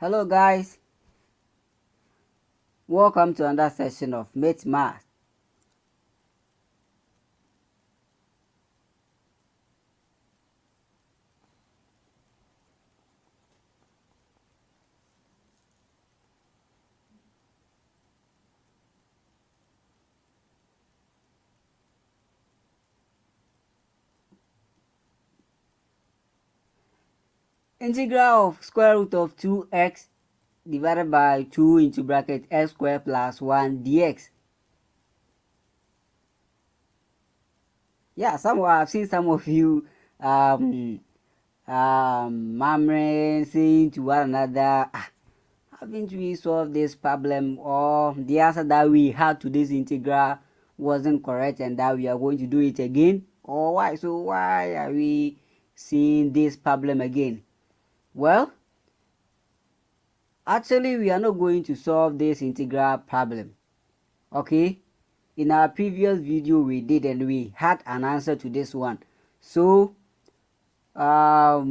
Hello guys, welcome to another session of Mate Math. Integral of square root of 2x divided by 2 into bracket x squared plus 1 dx. Yeah, I've seen some of you murmuring, saying to one another, haven't we solved this problem, or the answer that we had to this integral wasn't correct and that we are going to do it again, or why? So why are we seeing this problem again? Well, actually we are not going to solve this integral problem. Okay, in our previous video we did and we had an answer to this one. So we are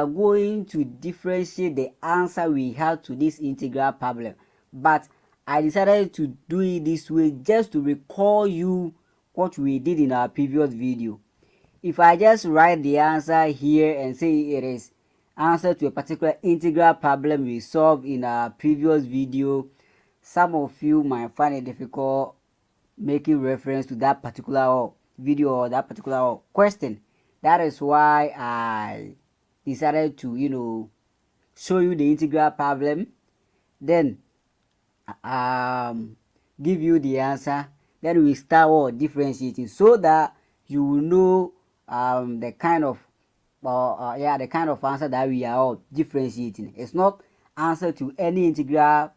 going to differentiate the answer we had to this integral problem, but I decided to do it this way just to recall you what we did in our previous video. If I just write the answer here and say it is answer to a particular integral problem we solved in our previous video, some of you might find it difficult making reference to that particular video or that particular question. That is why I decided to show you the integral problem, then give you the answer, then we start differentiating so that you will know the kind of the kind of answer that we are all differentiating. It's not answer to any integral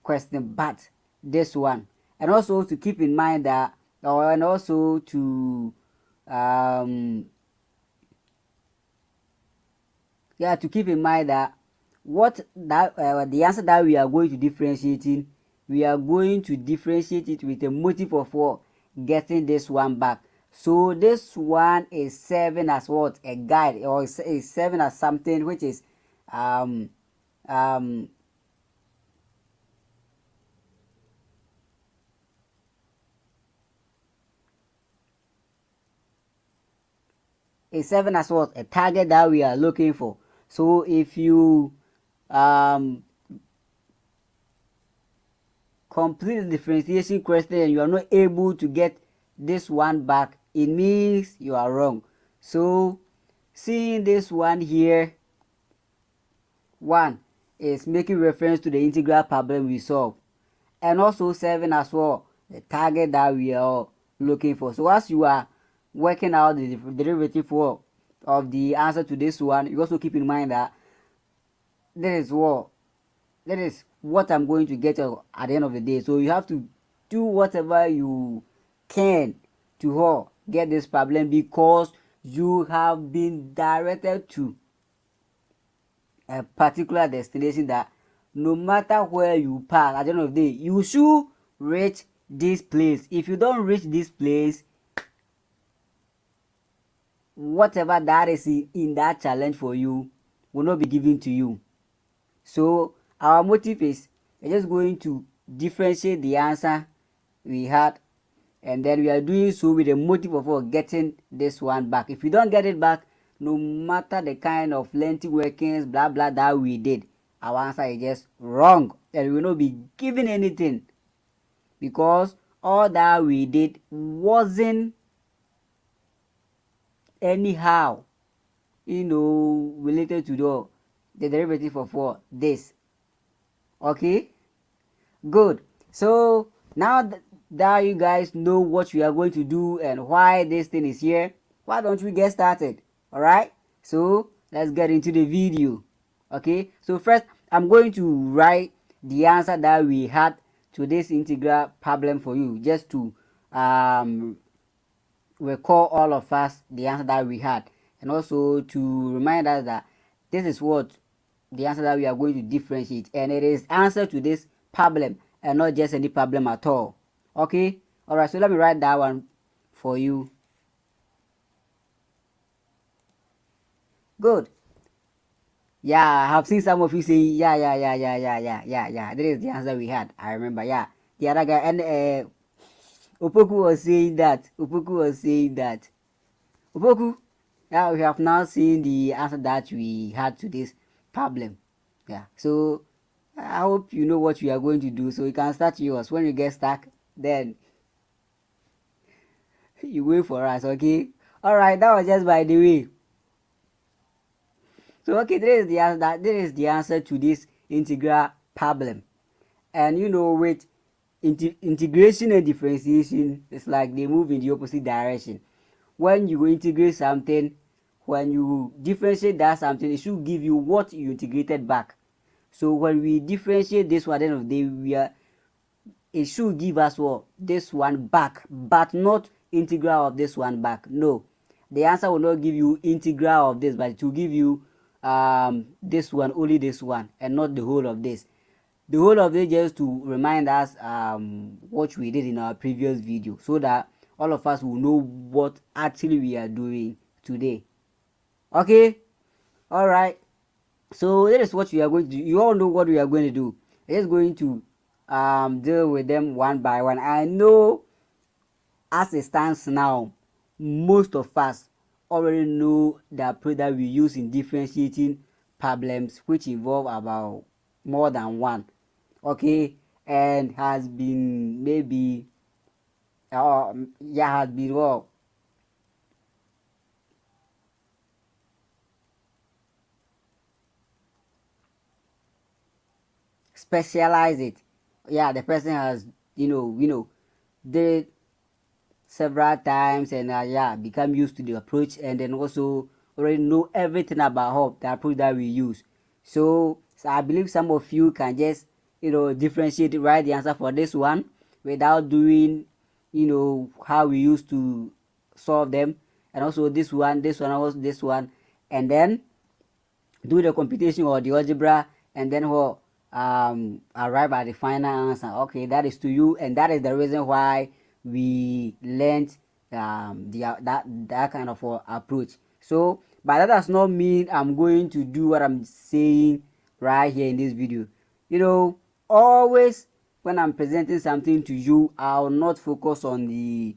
question but this one. And also to keep in mind that and also to to keep in mind that the answer that we are going to differentiating, we are going to differentiate it with a motive of what? Getting this one back. So this one is serving as what? A guide, or is serving as something which is is serving as what? A target that we are looking for. So if you complete the differentiation question and you are not able to get this one back, it means you are wrong. So seeing this one here, one is making reference to the integral problem we solve, and also serving as well the target that we are looking for. So as you are working out the derivative of the answer to this one, you also keep in mind that that is what I'm going to get at the end of the day. So you have to do whatever you can to get this problem, because you have been directed to a particular destination that no matter where you pass, at the end of the day, you should reach this place. If you don't reach this place, whatever that is in that challenge for you will not be given to you. So our motive is we're just going to differentiate the answer we had, and then we are doing so with the motive of getting this one back. If you don't get it back, no matter the kind of lengthy workings blah blah that we did, our answer is just wrong and we will not be given anything, because all that we did wasn't anyhow related to the derivative of this. Okay, good. So now that you guys know what we are going to do and why this thing is here, why don't we get started? All right, so let's get into the video. Okay, so first I'm going to write the answer that we had to this integral problem for you, just to recall all of us the answer that we had, and also to remind us that this is what the answer that we are going to differentiate, and it is answer to this problem and not just any problem at all. Okay, all right, so let me write that one for you. Good. Yeah, I have seen some of you saying, yeah. That is the answer we had. I remember, yeah. The other guy, and Opoku was saying that. Opoku, yeah, we have now seen the answer that we had to this problem. Yeah, so I hope you know what we are going to do. So you can start yours. When you get stuck, then you wait for us, okay? Alright, that was just by the way. So okay, there is the answer to this integral problem. And you know, with integration and differentiation, it's like they move in the opposite direction. When you integrate something, when you differentiate that something, it should give you what you integrated back. So when we differentiate this one, at the end of the day, it should give us what, this one back, but not integral of this one back. No, the answer will not give you integral of this, but it will give you this one, only this one, and not the whole of this. The whole of it just to remind us what we did in our previous video, so that all of us will know what actually we are doing today. Okay, all right. So that is what we are going to do. You all know what we are going to do. It's going to deal with them one by one. I know as it stands now, most of us already know the approach that we use in differentiating problems, which involve about more than one. Okay, and has been maybe has been well specialize it. Yeah, the person has did several times, and yeah, become used to the approach, and then also already know everything about how the approach that we use. So I believe some of you can just differentiate, write the answer for this one without doing how we used to solve them, and also also this one, and then do the computation or the algebra, and then what arrive at the final answer. Okay, that is to you, and that is the reason why we learned that kind of approach. So but that does not mean I'm going to do what I'm saying right here in this video. Always when I'm presenting something to you, I'll not focus on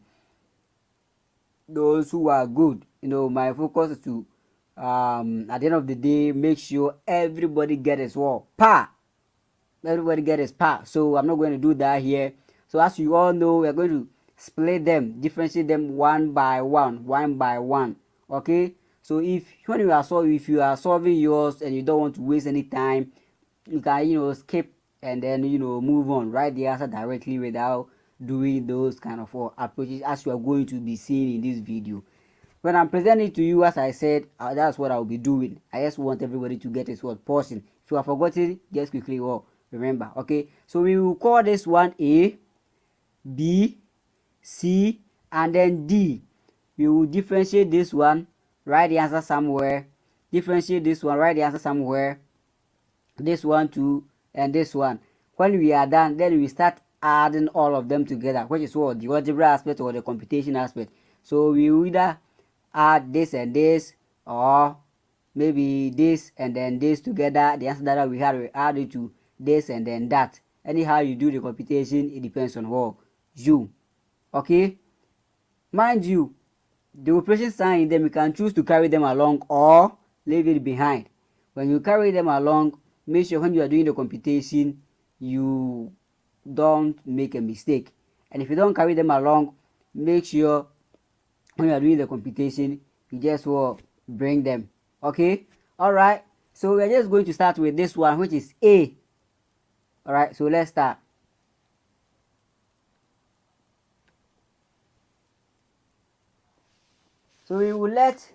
those who are good. My focus is to at the end of the day make sure everybody get his what pa everybody get his pa. So I'm not going to do that here. So as you all know, we're going to split them, differentiate them one by one. Okay, so if you are solving yours and you don't want to waste any time, you can skip and then move on, write the answer directly without doing those kind of approaches as you are going to be seeing in this video. When I'm presenting to you, as I said, that's what I'll be doing. I just want everybody to get this word portion. If you have forgotten, just quickly remember. Okay, so we will call this one A, B, C, and then D. We will differentiate this one, write the answer somewhere, differentiate this one, write the answer somewhere, this one too, and this one. When we are done, then we start adding all of them together, which is what the algebra aspect or the computation aspect. So we will either add this and this, or maybe this and then this together. The answer that we had, we add it to this and then that. Anyhow you do the computation, it depends on what you. Okay, mind you, the operation sign in them, you can choose to carry them along or leave it behind. When you carry them along, make sure when you are doing the computation you don't make a mistake. And if you don't carry them along, make sure when you are doing the computation you just will bring them. Okay, all right, so we're just going to start with this one, which is A. All right, so let's start. So we will let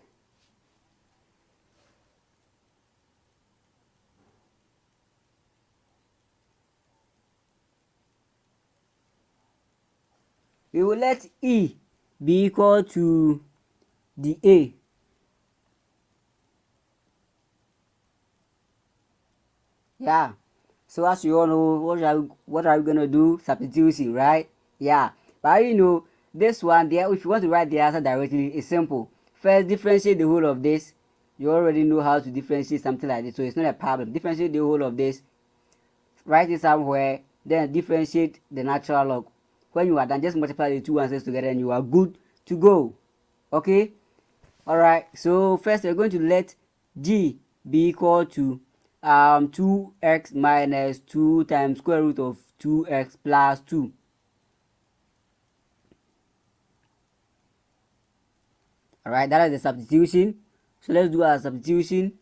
E be equal to the A. Yeah, so as you all know, what are we gonna do? Substitution, right? Yeah, but this one there, if you want to write the answer directly, it's simple. First differentiate the whole of this, You already know how to differentiate something like this, so it's not a problem. Differentiate the whole of this, write it somewhere, then differentiate the natural log. When you are done, just multiply the two answers together and you are good to go. Okay, all right. So first we're going to let g be equal to 2x minus 2 times square root of 2x plus 2. All right, that is the substitution. So let's do our substitution.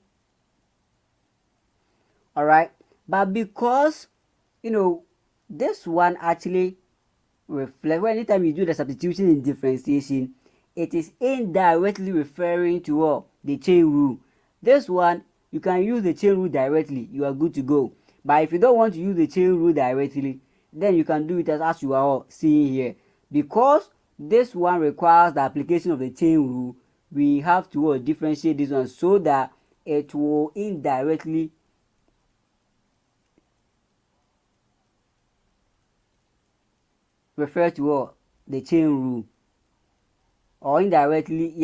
All right, but because this one actually reflect, when anytime you do the substitution in differentiation, it is indirectly referring to the chain rule. This one you can use the chain rule directly, you are good to go. But if you don't want to use the chain rule directly, then you can do it as you are seeing here. Because this one requires the application of the chain rule, we have to differentiate this one so that it will indirectly refer to the chain rule, or indirectly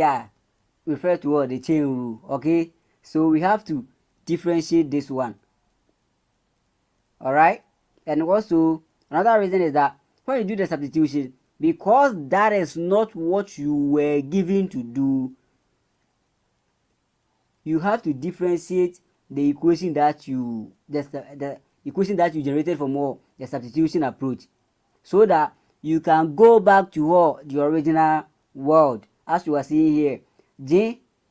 refer to the chain rule. Okay, so we have to differentiate this one. All right, and also another reason is that when you do the substitution, because that is not what you were given to do, you have to differentiate the equation that you the equation that you generated from the substitution approach, so that you can go back to the original world. As you are seeing here,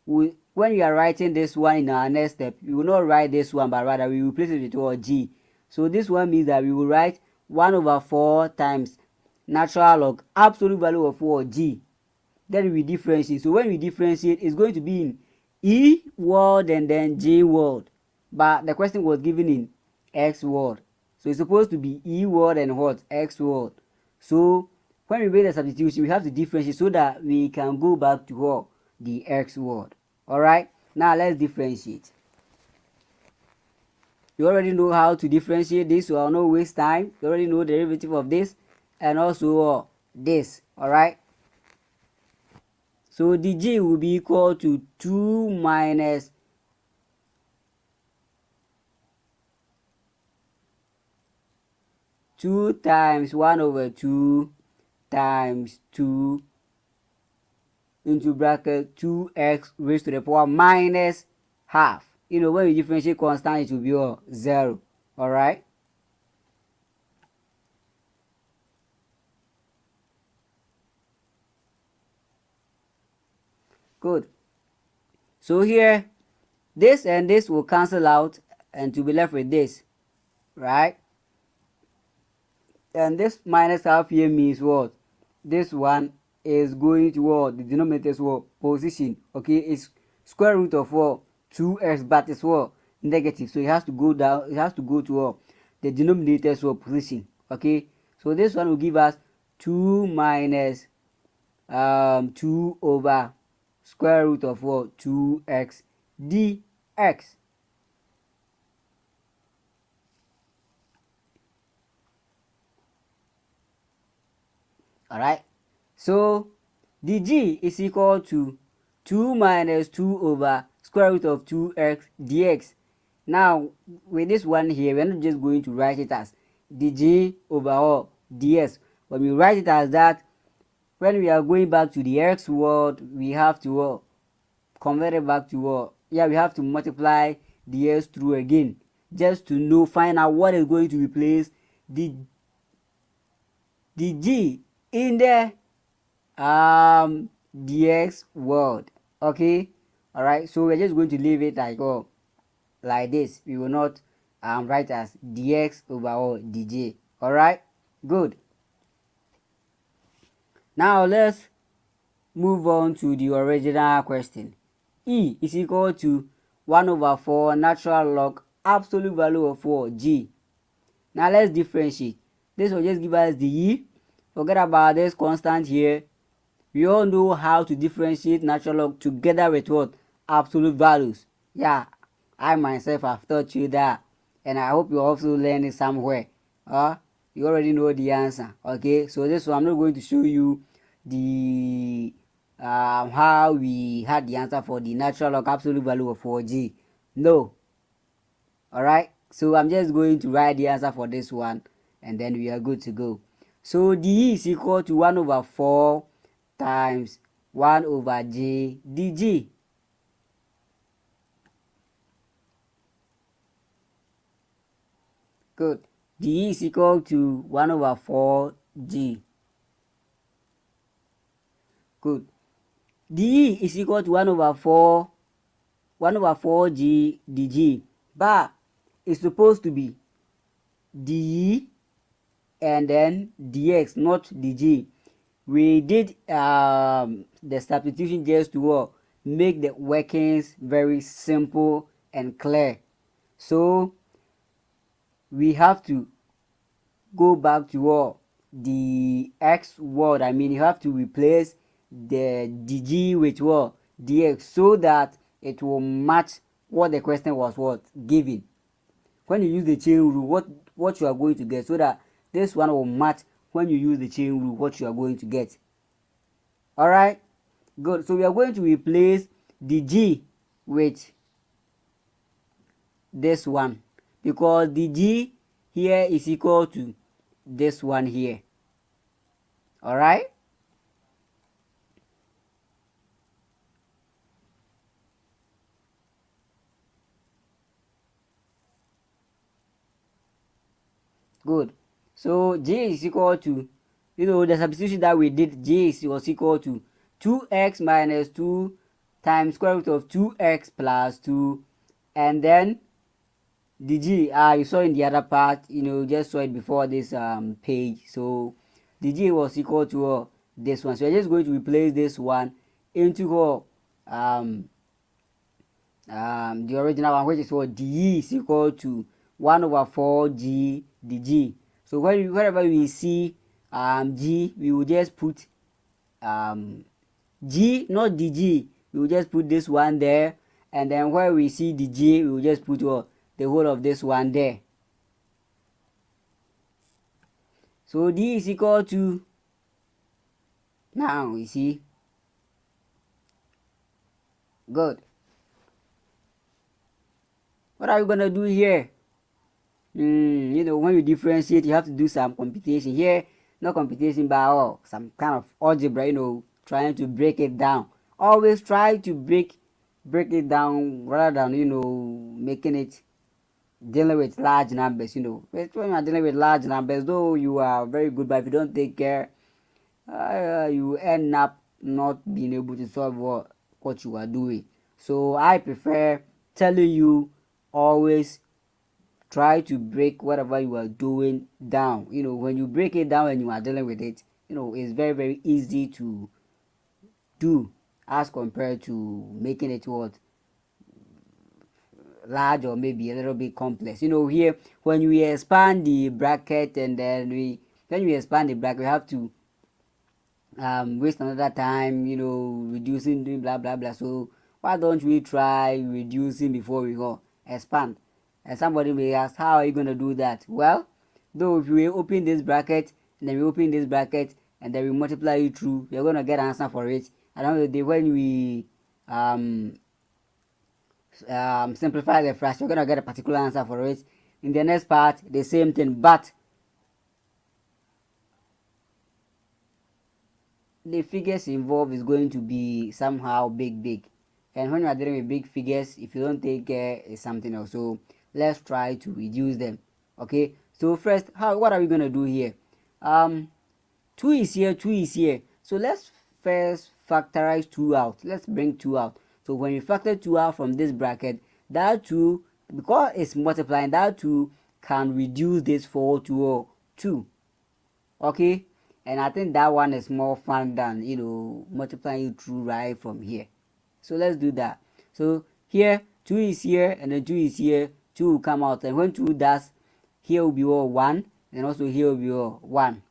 when you are writing this one in our next step, you will not write this one, but rather we will replace it with g. So this one means that we will write 1/4 times natural log absolute value of g. Then we differentiate. So when we differentiate, it's going to be in e word and then g word, but the question was given in x word, so it's supposed to be e word and what, x word. So when we make the substitution, we have to differentiate so that we can go back to the x word. All right, now let's differentiate. You already know how to differentiate this, so I'll not waste time. You already know the derivative of this and also this. All right, so the g will be equal to 2 minus 2 times 1/2 times 2 into bracket 2x raised to the power minus half. When we differentiate constant, it will be 0. All right, good. So here, this and this will cancel out and to be left with this, right? And this minus half here means what? This one is going to the denominator's position. Okay, it's square root of 2x, but it's negative, so it has to go down. It has to go to the denominator's position. Okay, so this one will give us 2 minus 2 over square root of 2x dx. All right, so the g is equal to 2 minus 2 over square root of 2x dx. Now with this one here, we're not just going to write it as dg over ds. When we write it as that, when we are going back to the x word, we have to convert it back to we have to multiply the s through again, just to find out what is going to replace the g in the dx word. Okay, all right, so we're just going to leave it like this. We will not write as dx over dj. All right, good. Now let's move on to the original question. E is equal to 1/4 natural log absolute value of g. Now let's differentiate. This will just give us the e. Forget about this constant here. We all know how to differentiate natural log together with what? Absolute values. Yeah, I myself have taught you that, and I hope you also learned it somewhere. You already know the answer. Okay, so this one I'm not going to show you the how we had the answer for the natural log absolute value of 4g. No. Alright, so I'm just going to write the answer for this one and then we are good to go. So dE is equal to 1 over 4 times 1 over j dg. Good. dE is equal to 1 over 4 g. Good. dE is equal to 1 over 4 g dg, but it's supposed to be dE and then dx, not dg. We did the substitution just to make the workings very simple and clear. So we have to go back to the x word. I mean, you have to replace the dg with dx so that it will match what the question was given. When you use the chain rule, what you are going to get, so that this one will match when you use the chain rule what you are going to get. All right, good. So we are going to replace the g with this one, because the g here is equal to this one here. All right, good. So j is equal to, the substitution that we did, j was equal to 2x minus 2 times square root of 2x plus 2, and then the g you saw in the other part, just saw it before this page. So the g was equal to this one. So we're just going to replace this one into the original one, which is what dE is equal to 1 over 4 g dg. So wherever we see g, we will just put g, not dg. We will just put this one there, and then where we see the g, we will just put the whole of this one there. So d is equal to, now you see, good. What are we gonna do here? When you differentiate, you have to do some computation here. Not computation, but some kind of algebra, trying to break it down. Always try to break it down rather than making it dealing with large numbers. When you are dealing with large numbers, though you are very good, but if you don't take care, you end up not being able to solve what you are doing. So I prefer telling you, always try to break whatever you are doing down. When you break it down and you are dealing with it, it's very, very easy to do as compared to making it large or maybe a little bit complex. Here when we expand the bracket, and then when we expand the bracket, we have to waste another time, reducing, doing blah blah blah. So why don't we try reducing before we go expand? And somebody may ask, how are you going to do that? Well, though if we open this bracket and then we open this bracket and then we multiply it through, we're going to get an answer for it. And on the day when we simplify the fraction, we're going to get a particular answer for it. In the next part, the same thing, but the figures involved is going to be somehow big. And when you are dealing with big figures, if you don't take care, it's something else. So let's try to reduce them. Okay, so first, what are we going to do here? 2 is here, 2 is here. So let's first factorize 2 out. Let's bring 2 out. So when you factor 2 out from this bracket, that 2, because it's multiplying, that 2 can reduce this 4 to 2. Okay, and I think that one is more fun than multiplying it through right from here. So let's do that. So here 2 is here, and then 2 is here. 2 will come out, and when 2 does, here will be 1, and also here will be 1.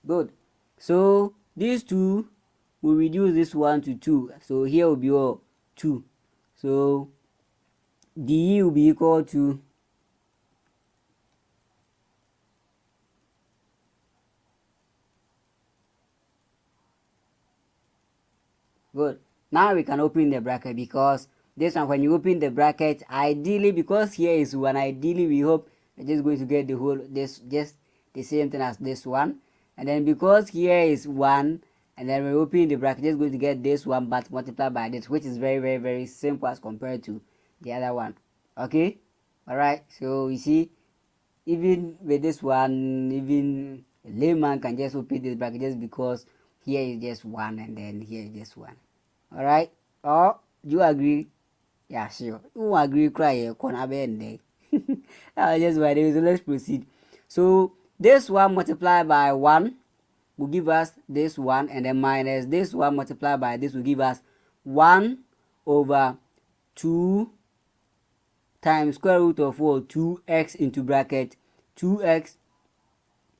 Good. So these 2 will reduce this 1 to 2. So here will be 2. So DE will be equal to good. Now we can open the bracket, because this one, when you open the bracket, ideally, because here is 1, ideally we hope we're just going to get the whole, this just the same thing as this one. And then because here is 1, and then we open the bracket, just going to get this one but multiplied by this, which is very, very, very simple as compared to the other one. Okay, all right. So you see, even with this one, even a layman can just open this bracket, just because here is just 1 and then here is just 1. All right. Oh, do you agree? Yeah, sure. You agree? Cry. Corner bend day. Just why there is. So let's proceed. So this one multiplied by 1 will give us this one, and then minus this one multiplied by this will give us 1 over 2 times square root of 2x into bracket 2x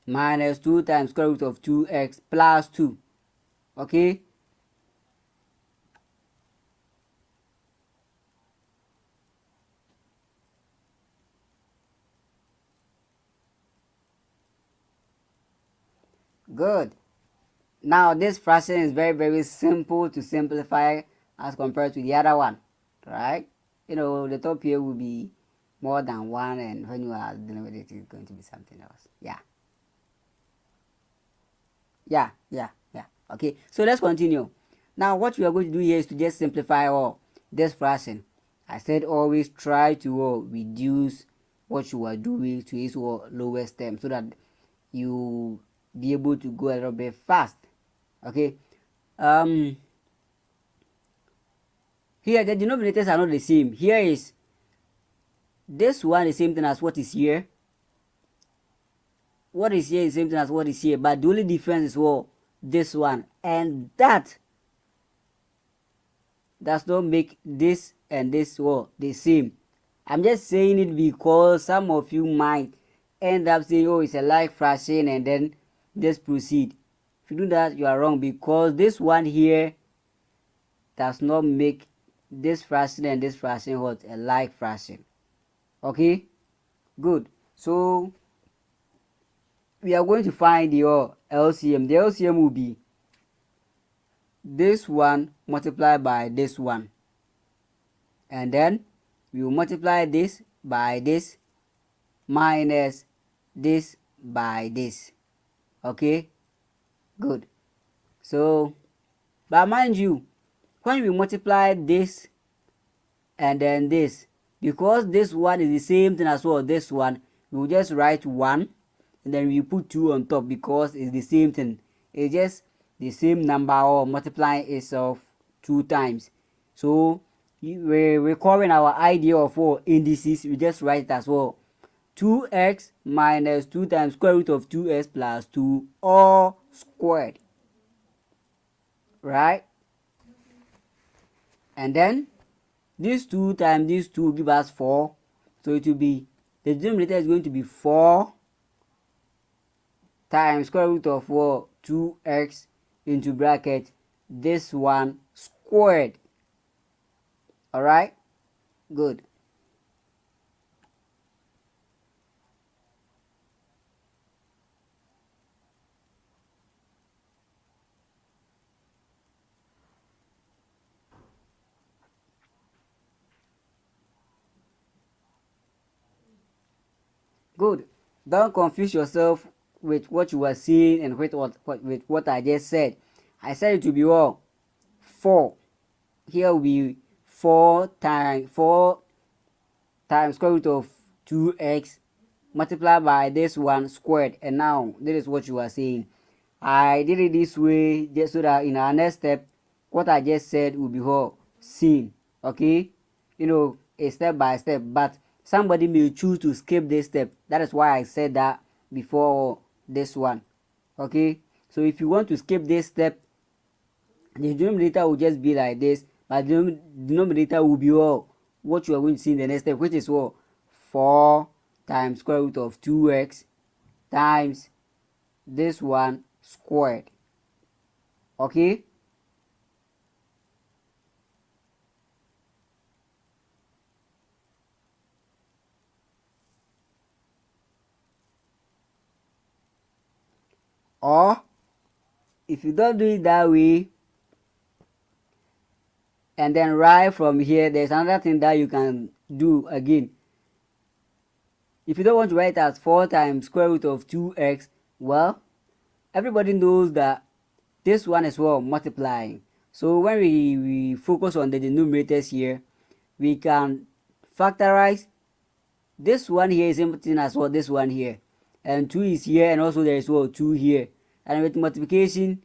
minus 2 times square root of 2x plus 2. Okay. Good. Now this fraction is very, very simple to simplify as compared to the other one, right? You know, the top here will be more than 1, and when you are dealing with it, it's going to be something else. Yeah. Okay, so let's continue. Now what we are going to do here is to just simplify all this fraction. I said always try to reduce what you are doing to its lowest term, so that you be able to go a little bit fast. Okay, here the denominators are not the same. Here is this one the same thing as what is here. What is here is the same thing as what is here, but the only difference is what this one, and that does not make this and this the same. I'm just saying it because some of you might end up saying, oh, it's a like fraction, and then just proceed. If you do that, you are wrong, because this one here does not make this fraction and this fraction a like fraction. Okay, good. So we are going to find the LCM. The LCM will be this one multiplied by this one, and then we will multiply this by this minus this by this. Okay, good. So, but mind you, when we multiply this and then this, because this one is the same thing as this one, we will just write 1 and then we put 2 on top, because it's the same thing. It's just the same number or multiplying itself 2 times. So we're recalling our idea of indices. We just write it as 2x minus 2 times square root of 2x plus 2 all squared, right? And then this 2 times this 2 give us 4, so it will be, the denominator is going to be 4 times square root of 2x into bracket this one squared. All right, good. Good. Don't confuse yourself with what you were seeing and with what I just said. I said it will be 4. Here will be 4 times square root of 2x multiplied by this one squared. And now this is what you are saying. I did it this way just so that in our next step, what I just said will be seen. Okay, you know, a step by step, but somebody may choose to skip this step. That is why I said that before this one. Okay, so if you want to skip this step, the denominator will just be like this, but the denominator will be what you are going to see in the next step, which is 4 times square root of 2x times this one squared. Okay, Or if you don't do it that way, and then right from here, there's another thing that you can do again. If you don't want to write as 4 times square root of 2x, well, everybody knows that this one is well multiplying. So when we focus on the denominators here, we can factorize this one here is same thing as well this one here, and 2 is here, and also there is well 2 here. And with multiplication,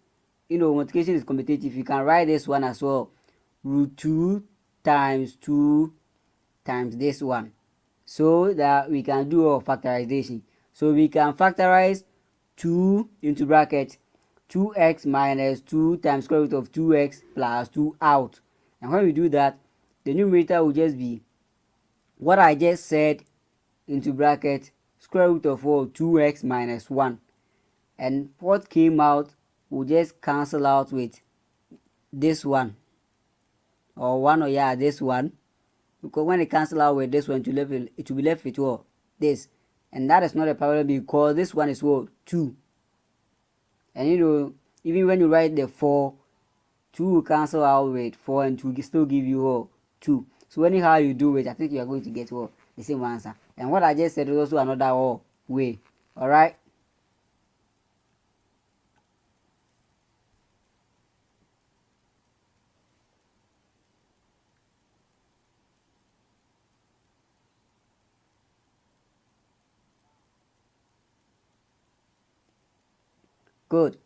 multiplication is commutative. You can write this one as well, root 2 times 2 times this one, so that we can do our factorization. So we can factorize 2 into bracket 2x minus 2 times square root of 2x plus 2 out. And when we do that, the numerator will just be what I just said into bracket square root of 2x minus 1. And what came out will just cancel out with this one. Or one, or yeah, this one. Because when it cancel out with this one, it will be left with what? This. And that is not a problem because this one is what? 2. And even when you write the 4, 2 will cancel out with 4 and 2 will still give you what? 2. So anyhow you do it, I think you are going to get what? The same answer. And what I just said is also another way. Alright? Good.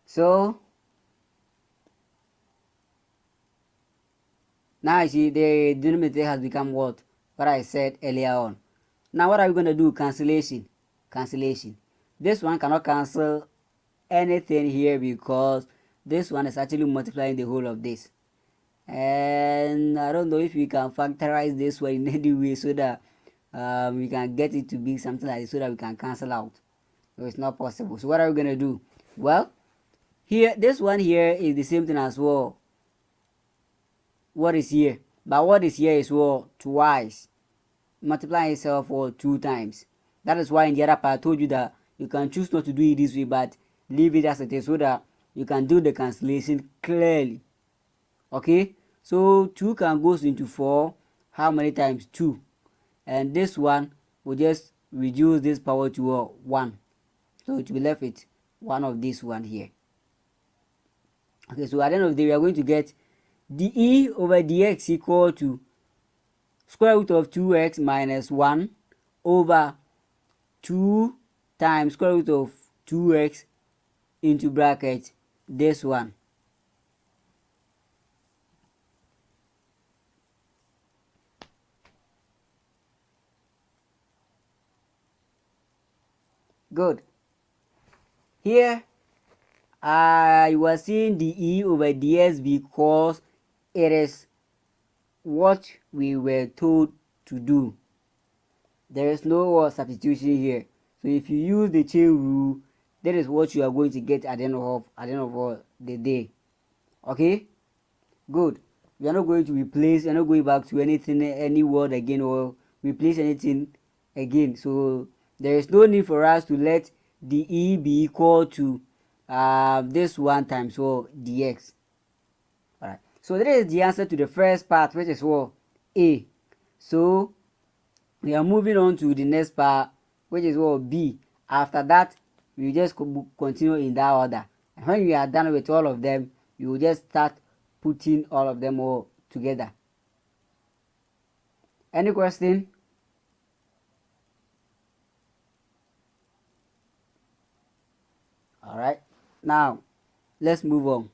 So now you see the denominator has become what I said earlier on. Now what are we going to do? Cancellation. Cancellation. This one cannot cancel anything here because this one is actually multiplying the whole of this. And I don't know if we can factorize this one in any way so that we can get it to be something like this so that we can cancel out. So it's not possible. So what are we going to do? Well, here, this one here is the same thing as well. What is here? But what is here is what? Twice. Multiply itself 2 times. That is why in the other part I told you that you can choose not to do it this way, but leave it as it is so that you can do the cancellation clearly. Okay? So 2 can go into 4. How many times? 2. And this one will just reduce this power to 1. So it will be left with one of this one here. Okay, so at the end of the day, we are going to get dE over dx equal to square root of 2x minus 1 over 2 times square root of 2x into bracket this one. Good. Here, I was seeing dE over dx because it is what we were told to do. There is no substitution here. So if you use the chain rule, that is what you are going to get at the end of the day. Okay? Good. We are not going to replace, we are not going back to anything, any word again, or replace anything again. So there is no need for us to let dE be equal to this one times dx. Alright. So that is the answer to the first part, which is what? A. So we are moving on to the next part, which is what? B. After that, we just continue in that order. And when we are done with all of them, you will just start putting all of them all together. Any question? Alright. Now, let's move on.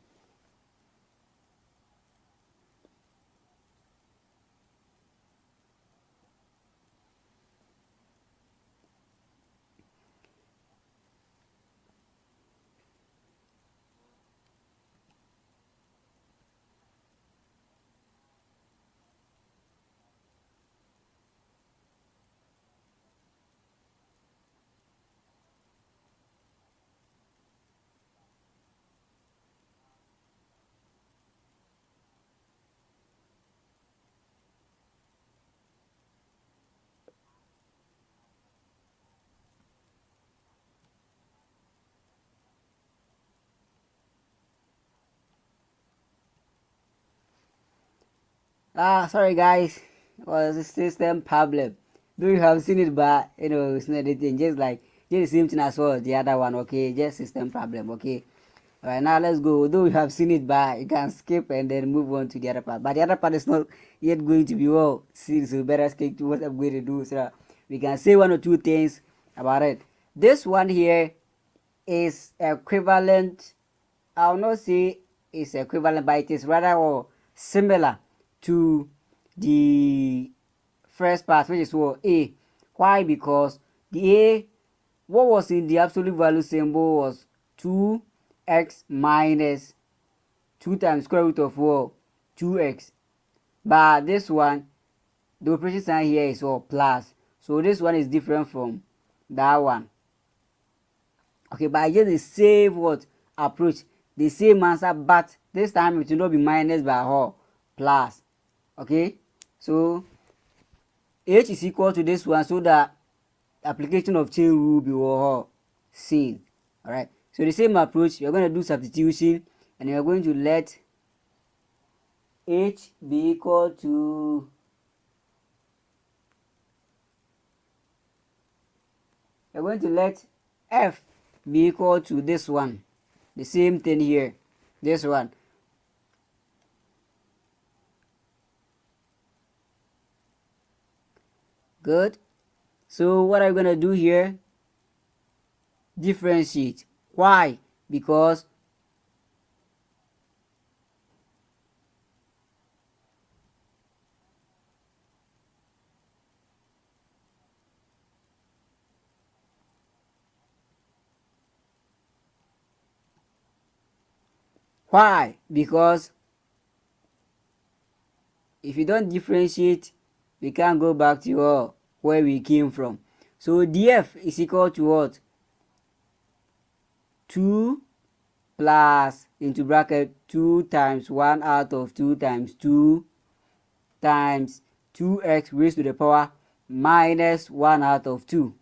Sorry guys, it was a system problem. Do you have seen it, but it's not anything, just the same thing as well the other one. Okay, just system problem. Okay, all right, now let's go. Though you have seen it, but you can skip and then move on to the other part, but the other part is not yet going to be well seen, so better stick to what I'm going to do so that we can say one or two things about it. This one here is equivalent. I'll not say it's equivalent, but it is rather or similar to the first part, which is what A. Why? Because the A, what was in the absolute value symbol was 2x minus 2 times square root of what? 2x. But this one, the operation sign here is what? Plus. So this one is different from that one. Okay, but just the same what approach, the same answer, but this time it will not be minus but what? Plus. Okay, so h is equal to this one, so that application of chain rule will be seen. All right, so the same approach, you're going to do substitution, and you're going to let h be equal to f be equal to this one, the same thing here, this one. Good. So what I'm gonna do here, differentiate. Why? Because if you don't differentiate, we can't go back to where we came from. So df is equal to what? 2 plus into bracket 2 times 1 out of 2 times 2 times 2x raised to the power minus 1 out of 2.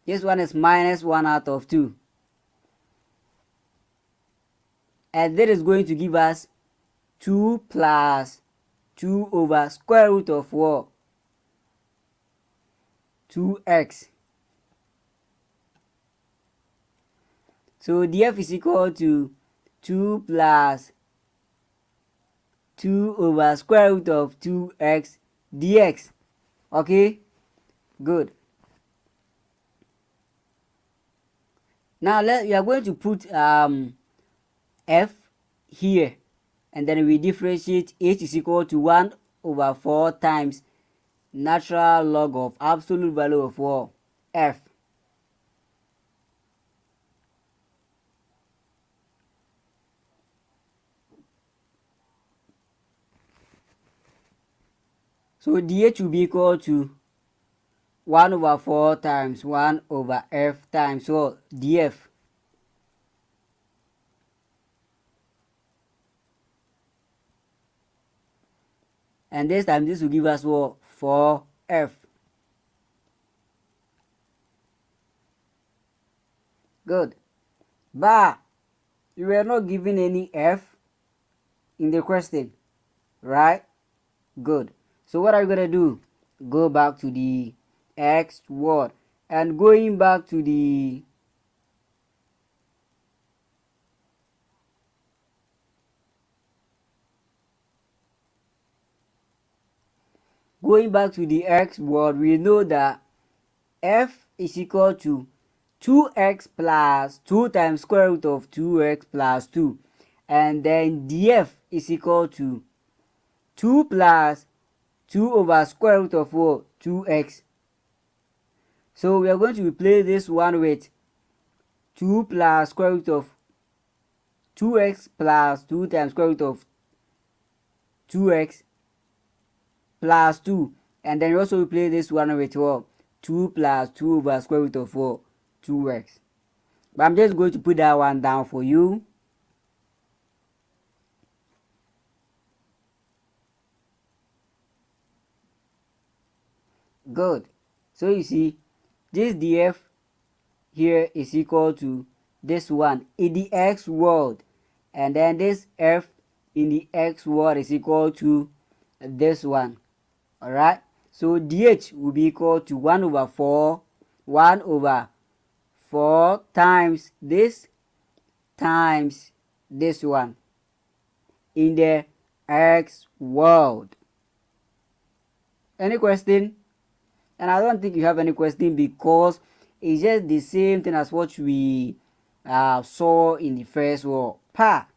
This one is minus 1 out of 2. And that is going to give us 2 plus 2 over square root of what? 2x. So df is equal to 2 plus 2 over square root of 2x dx. Okay, good. Now we are going to put f here, and then we differentiate. H is equal to 1 over 4 times natural log of absolute value of what? F. So dh will be equal to 1 over 4 times 1 over f times what? Df. And this time this will give us what? 4f. Good. But you were not given any f in the question, right? Good. So what are you gonna do? Go back to the x word, and going back to the x word, we know that f is equal to 2x plus 2 times square root of 2x plus 2, and then df is equal to 2 plus 2 over square root of what? 2x. So we are going to replace this one with 2 plus square root of 2x plus 2 times square root of 2x plus 2, and then we also replace this one with what? 2 plus 2 over square root of what? 2x. But I'm just going to put that one down for you. Good. So you see, this df here is equal to this one in the x world, and then this f in the x world is equal to this one. All right, so dh will be equal to 1 over 4 times this one in the x world. Any question? And I don't think you have any question, because it's just the same thing as what we saw in the first one. Pa.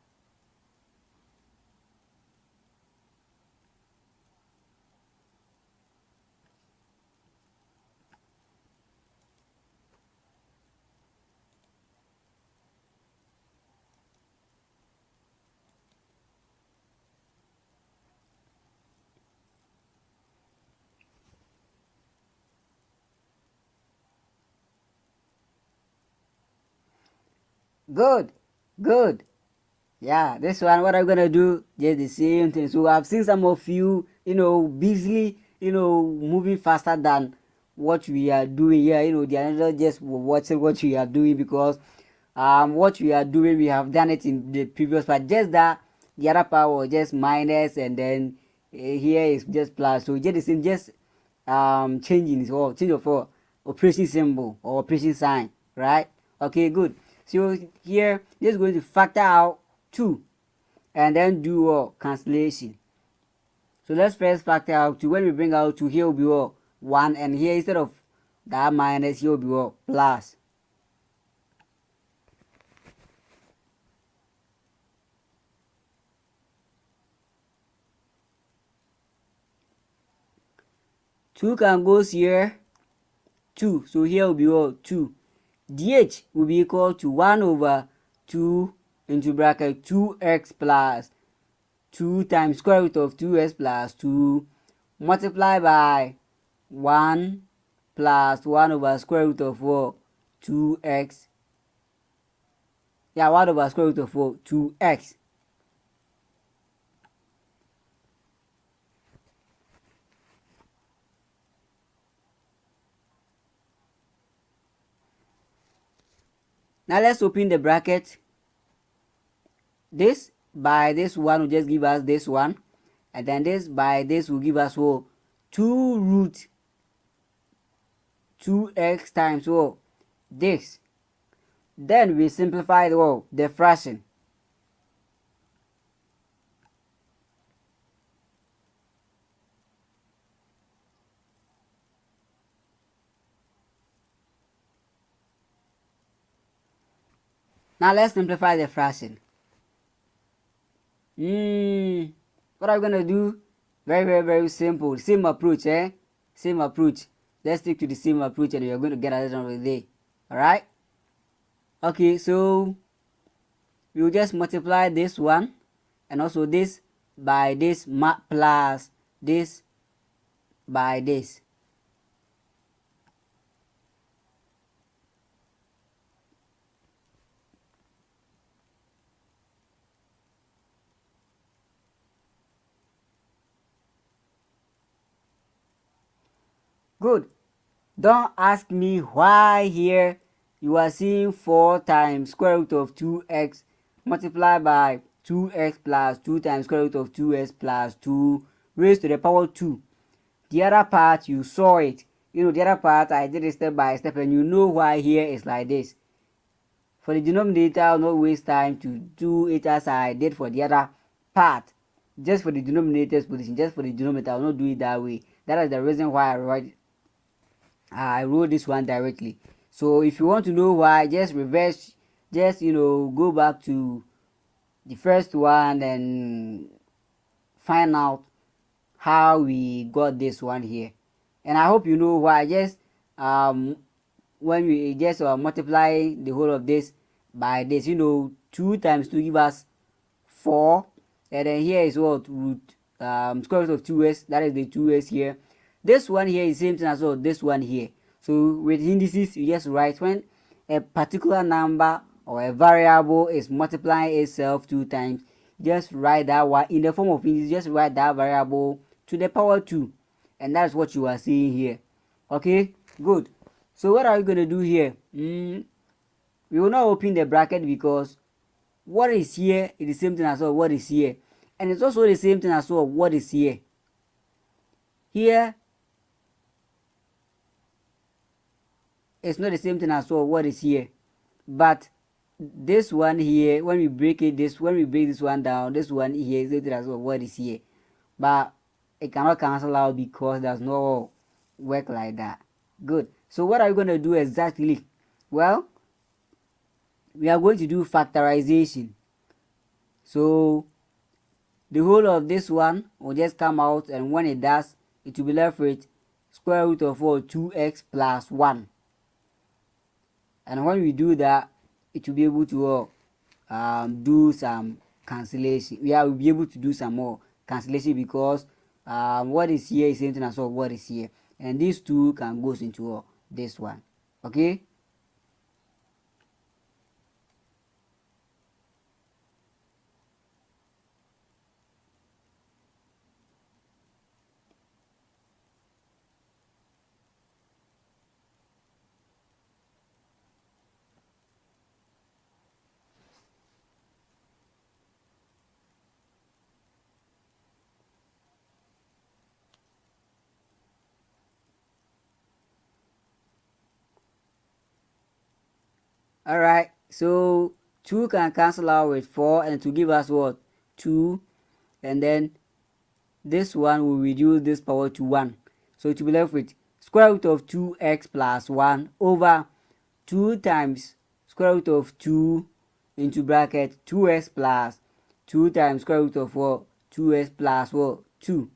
Good. Yeah, this one, what I'm gonna do, just the same thing. So I've seen some of you, busily, moving faster than what we are doing here. They are not just watching what we are doing, because what we are doing, we have done it in the previous part. Just that the other part was just minus, and then here is just plus. So just the same, just changing it, or change of operation symbol or operation sign, right? Okay, good. So here, just going to factor out 2 and then do cancellation. So let's first factor out 2. When we bring out 2, here will be 1, and here instead of that minus, here will be plus. Two can go here, 2. So here will be 2. dh will be equal to 1 over 2 into bracket 2x plus 2 times square root of 2x plus 2 multiplied by 1 plus 1 over square root of 2x. Yeah, 1 over square root of 2x. Now let's open the bracket. This by this one will just give us this one, and then this by this will give us 2 root 2x times this. Then we simplify the fraction. Now let's simplify the fraction. What are we gonna do? Very, very, very simple. Same approach, Same approach. Let's stick to the same approach, and we are going to get at the end of the day. Alright? Okay, so we will just multiply this one and also this by this plus this by this. Good. Don't ask me why here you are seeing 4 times square root of 2x multiplied by 2x plus 2 times square root of 2x plus 2 raised to the power 2. The other part, you saw it. The other part, I did it step by step, and you know why here is like this. For the denominator, I'll not waste time to do it as I did for the other part. Just for the denominator's position, just for the denominator, I'll not do it that way. That is the reason why I wrote this one directly. So if you want to know why, just reverse, just go back to the first one and find out how we got this one here. And I hope you know why. Just when we just multiply the whole of this by this, 2 times 2 give us 4, and then here is what root square root of 2s, that is the 2s here. This one here is the same thing as this one here. So with indices, you just write when a particular number or a variable is multiplying itself 2 times, just write that one in the form of indices. Just write that variable to the power 2, and that's what you are seeing here. Okay, good. So what are we going to do here? We will not open the bracket because what is here is the same thing as what is here, and it's also the same thing as what is here. Here it's not the same thing as what is here, but this one here, when we break this one down, this one here is the same as what is here, but it cannot cancel out because there's no work like that. Good. So what are we going to do exactly? Well, we are going to do factorization. So the whole of this one will just come out, and when it does, it will be left with square root of 2x plus 1. And when we do that, it will be able to do some cancellation. We'll be able to do some more cancellation because what is here is the same thing as what is here, and these two can go into this one. Okay. Alright, so 2 can cancel out with 4, and to give us what? 2, and then this one will reduce this power to 1. So it will be left with square root of 2x plus 1 over 2 times square root of 2 into bracket 2x plus 2 times square root of 4, 2x plus 2.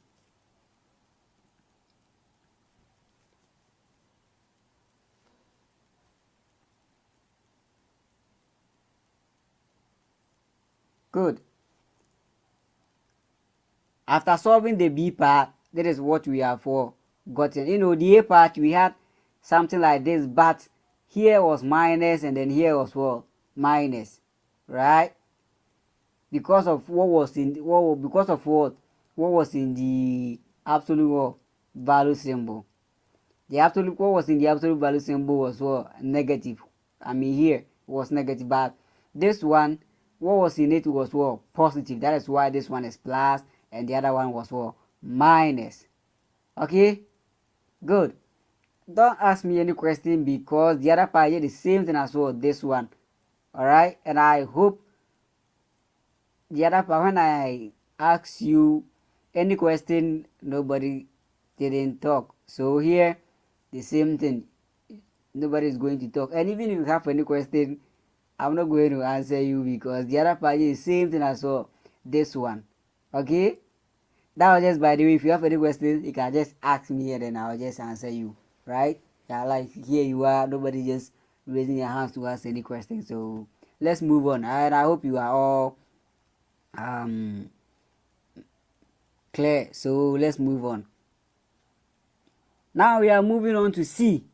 Good. After solving the B part, that is what we have gotten. The A part, we had something like this, but here was minus, and then here was minus, right? Because of what was in what was in the absolute value symbol. What was in the absolute value symbol was negative. I mean, here was negative, but this one, what was in it was positive. That is why this one is plus and the other one was minus. Okay, good. Don't ask me any question because the other part is the same thing as this one. Alright, and I hope the other part, when I ask you any question, nobody didn't talk. So here, the same thing. Nobody is going to talk. And even if you have any question, I'm not going to answer you because the other part is the same thing as this one. Okay? That was just by the way. If you have any questions, you can just ask me and then I'll just answer you. Right? Yeah, like here you are. Nobody just raising your hands to ask any questions. So let's move on. And I hope you are all clear. So let's move on. Now we are moving on to C.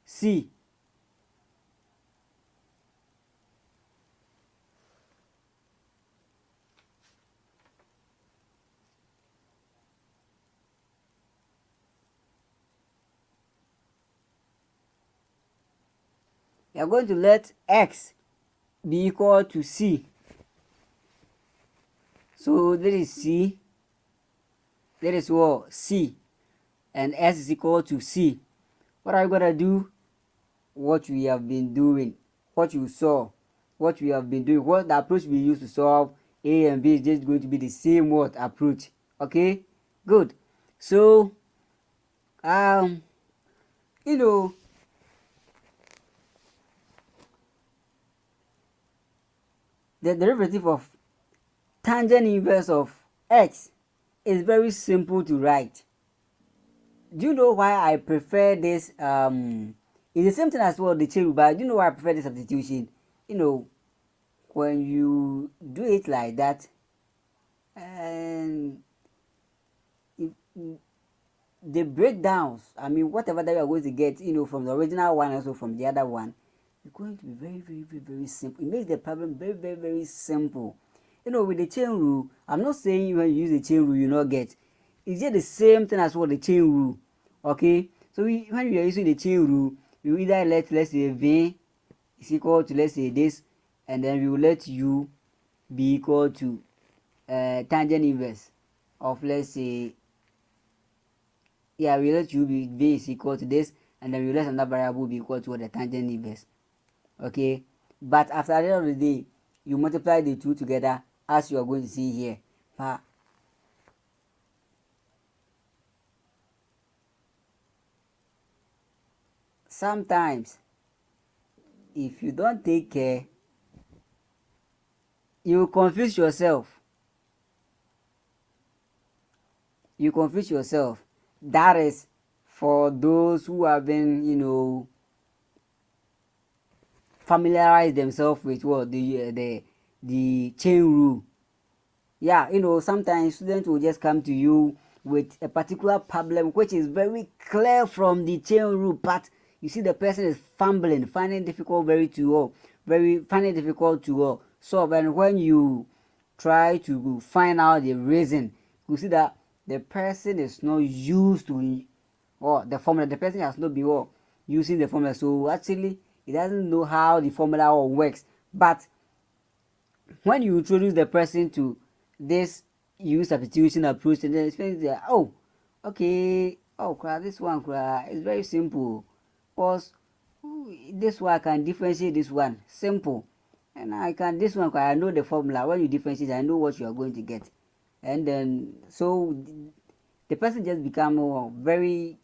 C. We are going to let x be equal to C. So that is C. That is what? C. And S is equal to C. What are we going to do? What we have been doing. What you saw. What we have been doing. What the approach we used to solve A and B is just going to be the same approach. Okay? Good. So, the derivative of tangent inverse of x is very simple to write. Do you know why I prefer this? It's the same thing as the chain rule, but do you know why I prefer this substitution? When you do it like that, and the breakdowns, I mean, whatever that you are going to get, from the original one, also from the other one, it's going to be very, very, very, very simple. It makes the problem very, very, very simple. With the chain rule, I'm not saying when you use the chain rule, you not get. It's just the same thing as the chain rule. Okay? So when you are using the chain rule, we either let's say v is equal to, let's say this, and then we will let u be equal to tangent inverse of, let's say, yeah, we let u be v is equal to this, and then we let another variable be equal to the tangent inverse. Okay, but after the end of the day, you multiply the two together as you are going to see here. But sometimes if you don't take care, you confuse yourself. That is for those who have been, familiarize themselves with what the chain rule. Yeah, sometimes students will just come to you with a particular problem which is very clear from the chain rule, but you see the person is fumbling, finding difficult to solve. And when you try to find out the reason, you see that the person is not used to the formula. The person has not been using the formula, so actually he doesn't know how the formula works. But when you introduce the person to this use substitution approach, and then it's like, oh, okay, this one is very simple, because this one I can differentiate this one, simple, and I can this one I know the formula. When you differentiate, I know what you are going to get, and then so the person just become very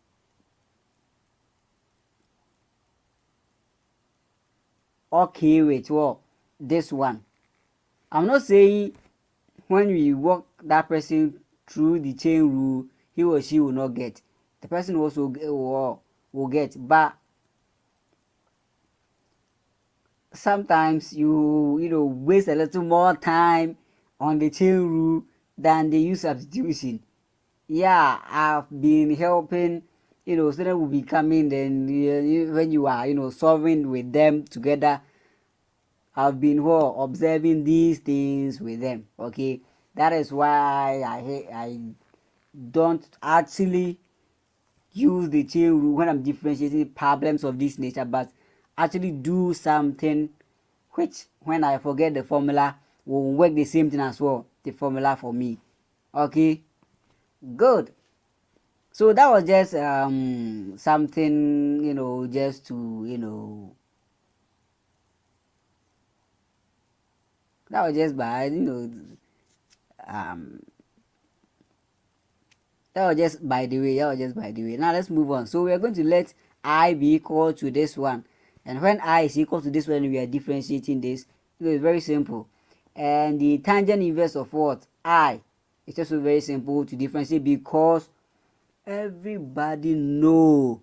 okay with this one. I'm not saying when we walk that person through the chain rule, he or she will not get. The person also will get, but sometimes you waste a little more time on the chain rule than the use substitution. Yeah, I've been helping, students will be coming, then when you are solving with them together, I've been observing these things with them. Okay, that is why I don't actually use the chain rule when I'm differentiating problems of this nature, but actually do something which, when I forget the formula, will work the same thing as well, the formula for me. Okay, good. So that was just something, just to that was just by that was just by the way. Now let's move on. So we are going to let I be equal to this one, and when I is equal to this one, we are differentiating this. It's very simple, and the tangent inverse of what? I. It's also very simple to differentiate, because everybody know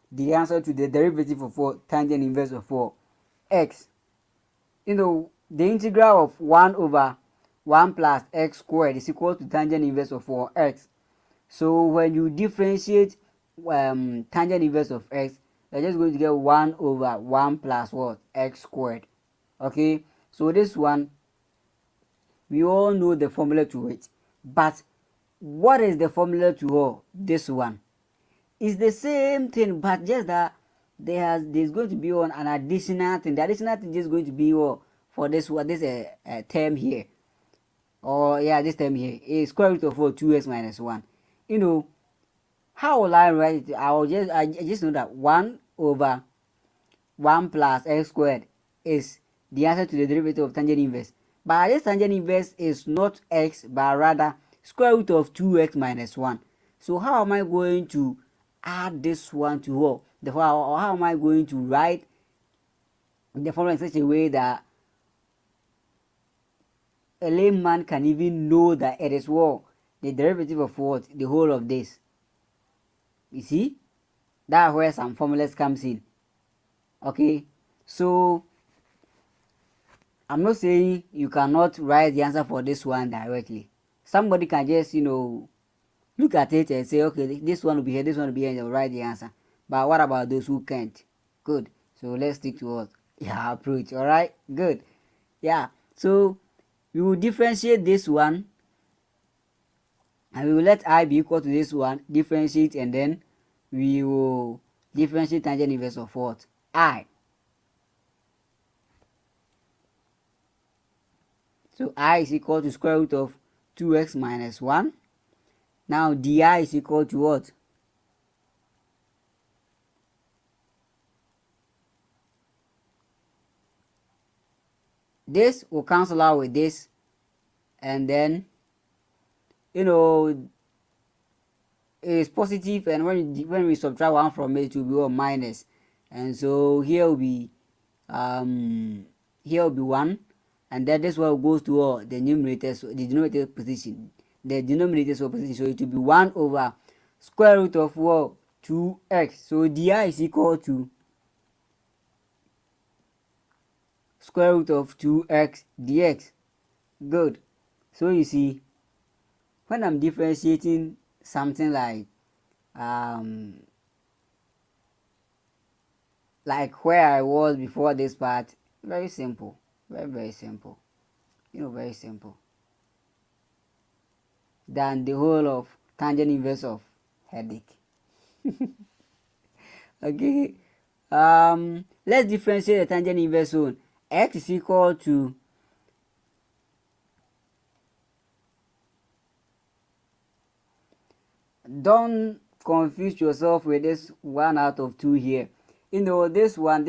the answer to the derivative of what? Tangent inverse of what? X. The integral of 1 over 1 plus x squared is equal to tangent inverse of 4x. So when you differentiate tangent inverse of x, you're just going to get 1 over 1 plus what? X squared. Okay, so this one, we all know the formula to it, but what is the formula to this one? It's the same thing, but just that there's going to be an additional thing. The additional thing is going to be for this one, this term here, this term here is square root of 2x minus 1. How will I write it? I just know that 1 over 1 plus x squared is the answer to the derivative of tangent inverse. But this tangent inverse is not x, but rather square root of 2x minus 1. So how am I going to add this one to how am I going to write the formula in such a way that a layman can even know that it is the derivative of what? The whole of this. You see? That's where some formulas comes in. Okay? So I'm not saying you cannot write the answer for this one directly. Somebody can just, look at it and say, okay, this one will be here, this one will be here, and they'll write the answer. But what about those who can't? Good. So let's stick to what? Yeah, approach. Alright? Good. Yeah. So we will differentiate this one, and we will let I be equal to this one, differentiate, and then we will differentiate tangent inverse of what? I. So I is equal to square root of 2x minus 1. Now di is equal to what? This will cancel out with this, and then it is positive, and when we subtract 1 from it, it will be what? Minus. And so here will be 1, and then this one goes to the numerator, so the denominator position, the denominator position, so it will be 1 over square root of what? 2x. So di is equal to square root of 2x dx. Good. So you see, when I'm differentiating something like where I was before this part, very simple, very simple, very simple, than the whole of tangent inverse of headache. Okay, let's differentiate the tangent inverse zone. X is equal to don't confuse yourself with this 1 out of 2 here. This when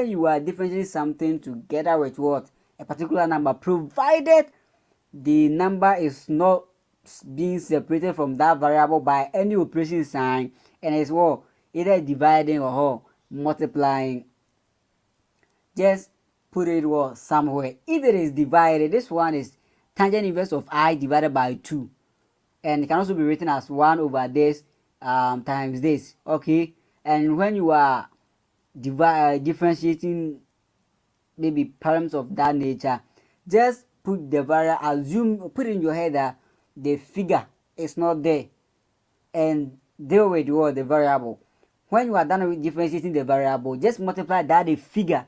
you are differentiating something together with what? A particular number, provided the number is not being separated from that variable by any operation sign, and it's what? Either dividing or multiplying. Just put it what? Somewhere. If it is divided, this one is tangent inverse of I divided by 2. And it can also be written as 1 over this times this. Okay, and when you are differentiating maybe terms of that nature, just put the variable, put in your head that the figure is not there, and deal with what? The variable. When you are done with differentiating the variable, just multiply that the figure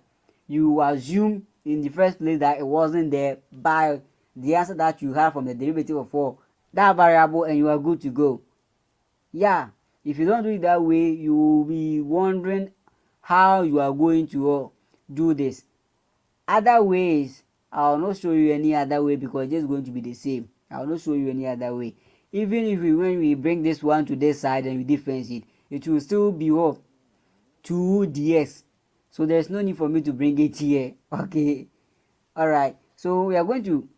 you assume in the first place that it wasn't there by the answer that you have from the derivative of that variable, and you are good to go. Yeah, if you don't do it that way, you will be wondering how you are going to do this. Other ways, I will not show you any other way, because it's just going to be the same. I will not show you any other way. Even if when we bring this one to this side and we differentiate, it will still be 2 ds. So there's no need for me to bring it here. Okay, all right. So we are going to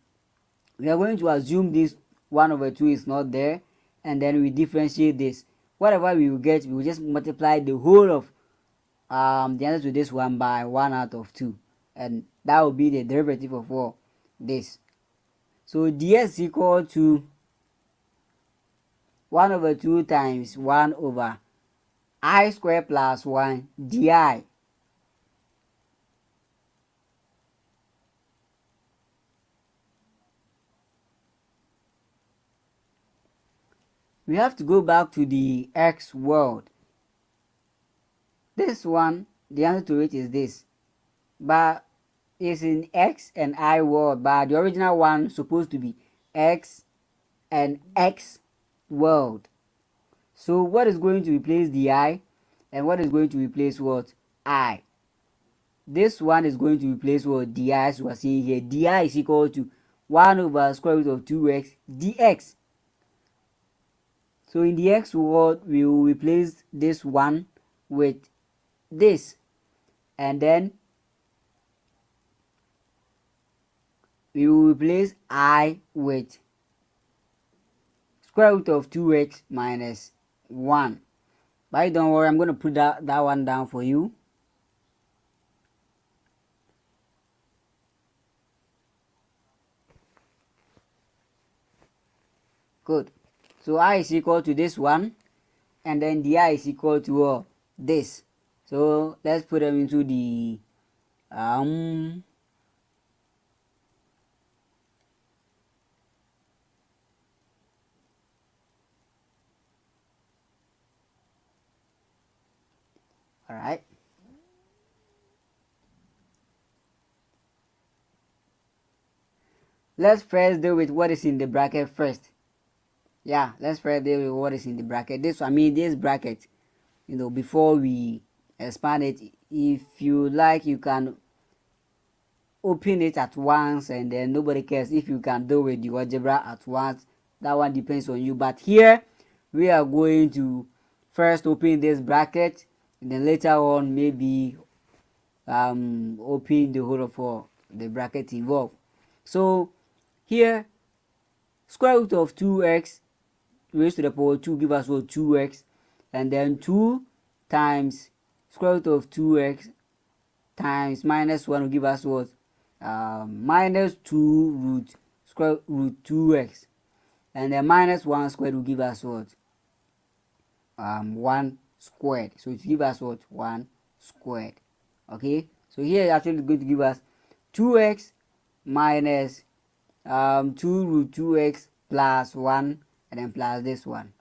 assume this 1 over 2 is not there, and then we differentiate this. Whatever we will get, we will just multiply the whole of the answer to this one by 1 out of 2, and that will be the derivative of this. So ds is equal to 1 over 2 times 1 over I squared plus 1 di. We have to go back to the x world. This one, the answer to it is this, but it's in x and I world, but the original one is supposed to be x and x world. So what is going to replace the I, and what is going to replace what? I. This one is going to replace what? Di, as we are seeing here. Di is equal to 1 over square root of 2x dx. So in the x world, we will replace this one with this, and then we will replace I with square root of 2x minus 1. But don't worry, I'm going to put that one down for you. Good. So I is equal to this one, and then di is equal to this. So let's put them into the all right. Let's first deal with what is in the bracket first. Yeah, let's first deal with what is in the bracket. This bracket, before we expand it, if you like, you can open it at once and then nobody cares if you can do with the algebra at once. That one depends on you. But here we are going to first open this bracket and then later on maybe open the whole of the bracket involved. So here, square root of 2x raised to the power 2 give us what? 2x, and then 2 times square root of 2x times minus 1 will give us what? Minus 2 root square root 2x, and then minus 1 squared will give us what? 1 squared. So it give us what? 1 squared. Okay, so here actually going to give us 2x minus 2 root 2x plus 1 and then plus this one.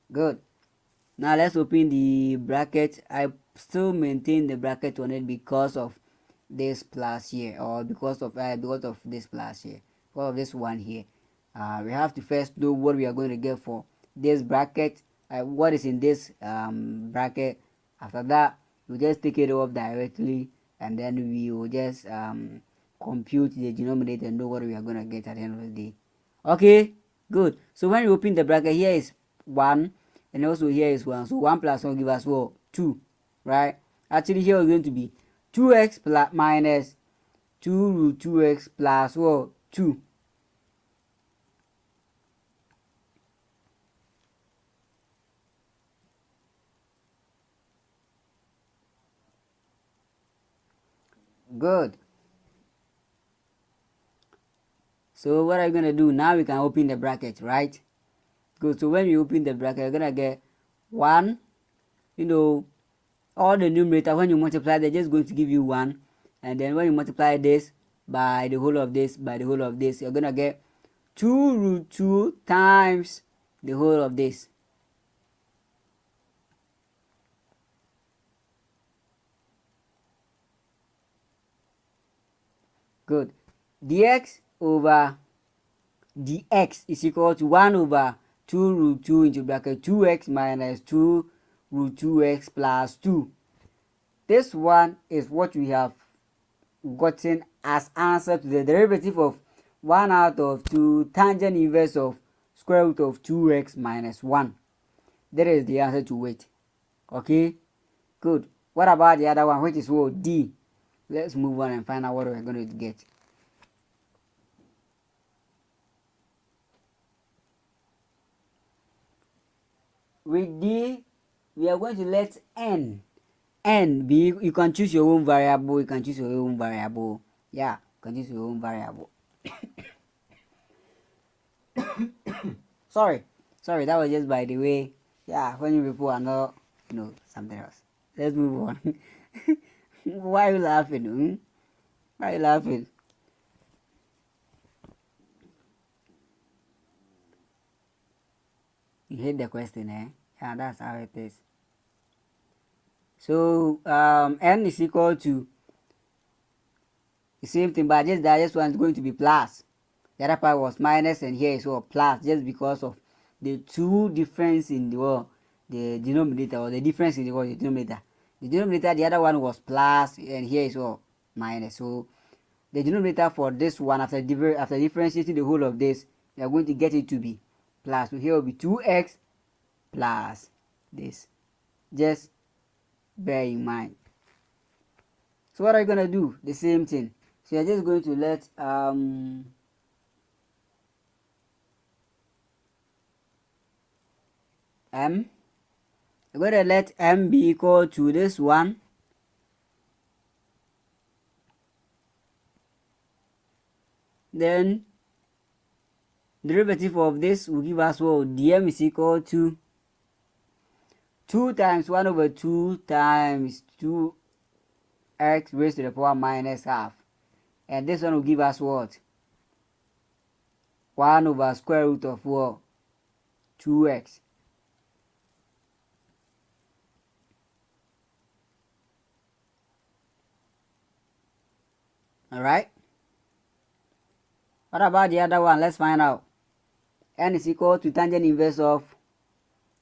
Good. Now let's open the bracket. I still maintain the bracket on it because of this plus here, or because of this plus here, because of this one here. We have to first know what we are going to get for this bracket, what is in this bracket. After that, we just take it off directly, and then we will just compute the denominator and know what we are going to get at the end of the day. Okay, good. So when you open the bracket, here is 1 and also here is 1, so 1 plus 1 give us what? 2, right? Actually here is going to be 2x plus minus 2 root 2x plus what? 2. Good. So what are you going to do? Now we can open the bracket, right? Good. So when you open the bracket, you're going to get 1, all the numerator, when you multiply, they're just going to give you 1. And then when you multiply this by the whole of this, you're going to get 2 root 2 times the whole of this. Good. Dx over dx is equal to 1 over 2 root 2 into bracket 2x minus 2 root 2x plus 2. This one is what we have gotten as answer to the derivative of 1 out of 2 tangent inverse of square root of 2x minus 1. That is the answer to it. Okay, good. What about the other one, which is what? D. Let's move on and find out what we're going to get. With D, we are going to let n be, you can choose your own variable, Yeah, you can choose your own variable. sorry, that was just by the way. Yeah, when you people are not, something else. Let's move on. Why are you laughing? Why are you laughing? You hate the question, eh? Yeah, that's how it is. So n is equal to the same thing, but this one is going to be plus. The other part was minus, and here is what? Plus, just because of the two difference in the denominator, or the difference in the denominator. The denominator, the other one was plus, and here is what? Minus. So the denominator for this one, after differentiating the whole of this, we are going to get it to be plus. So here will be 2x plus this. Just bear in mind. So what are you going to do? The same thing. So you're just going to let m, you're going to let m be equal to this one, then derivative of this will give us what? dm is equal to 2 times 1 over 2 times 2x raised to the power minus half, and this one will give us what? 1 over square root of what? 2x. Alright? What about the other one? Let's find out. N is equal to tangent inverse of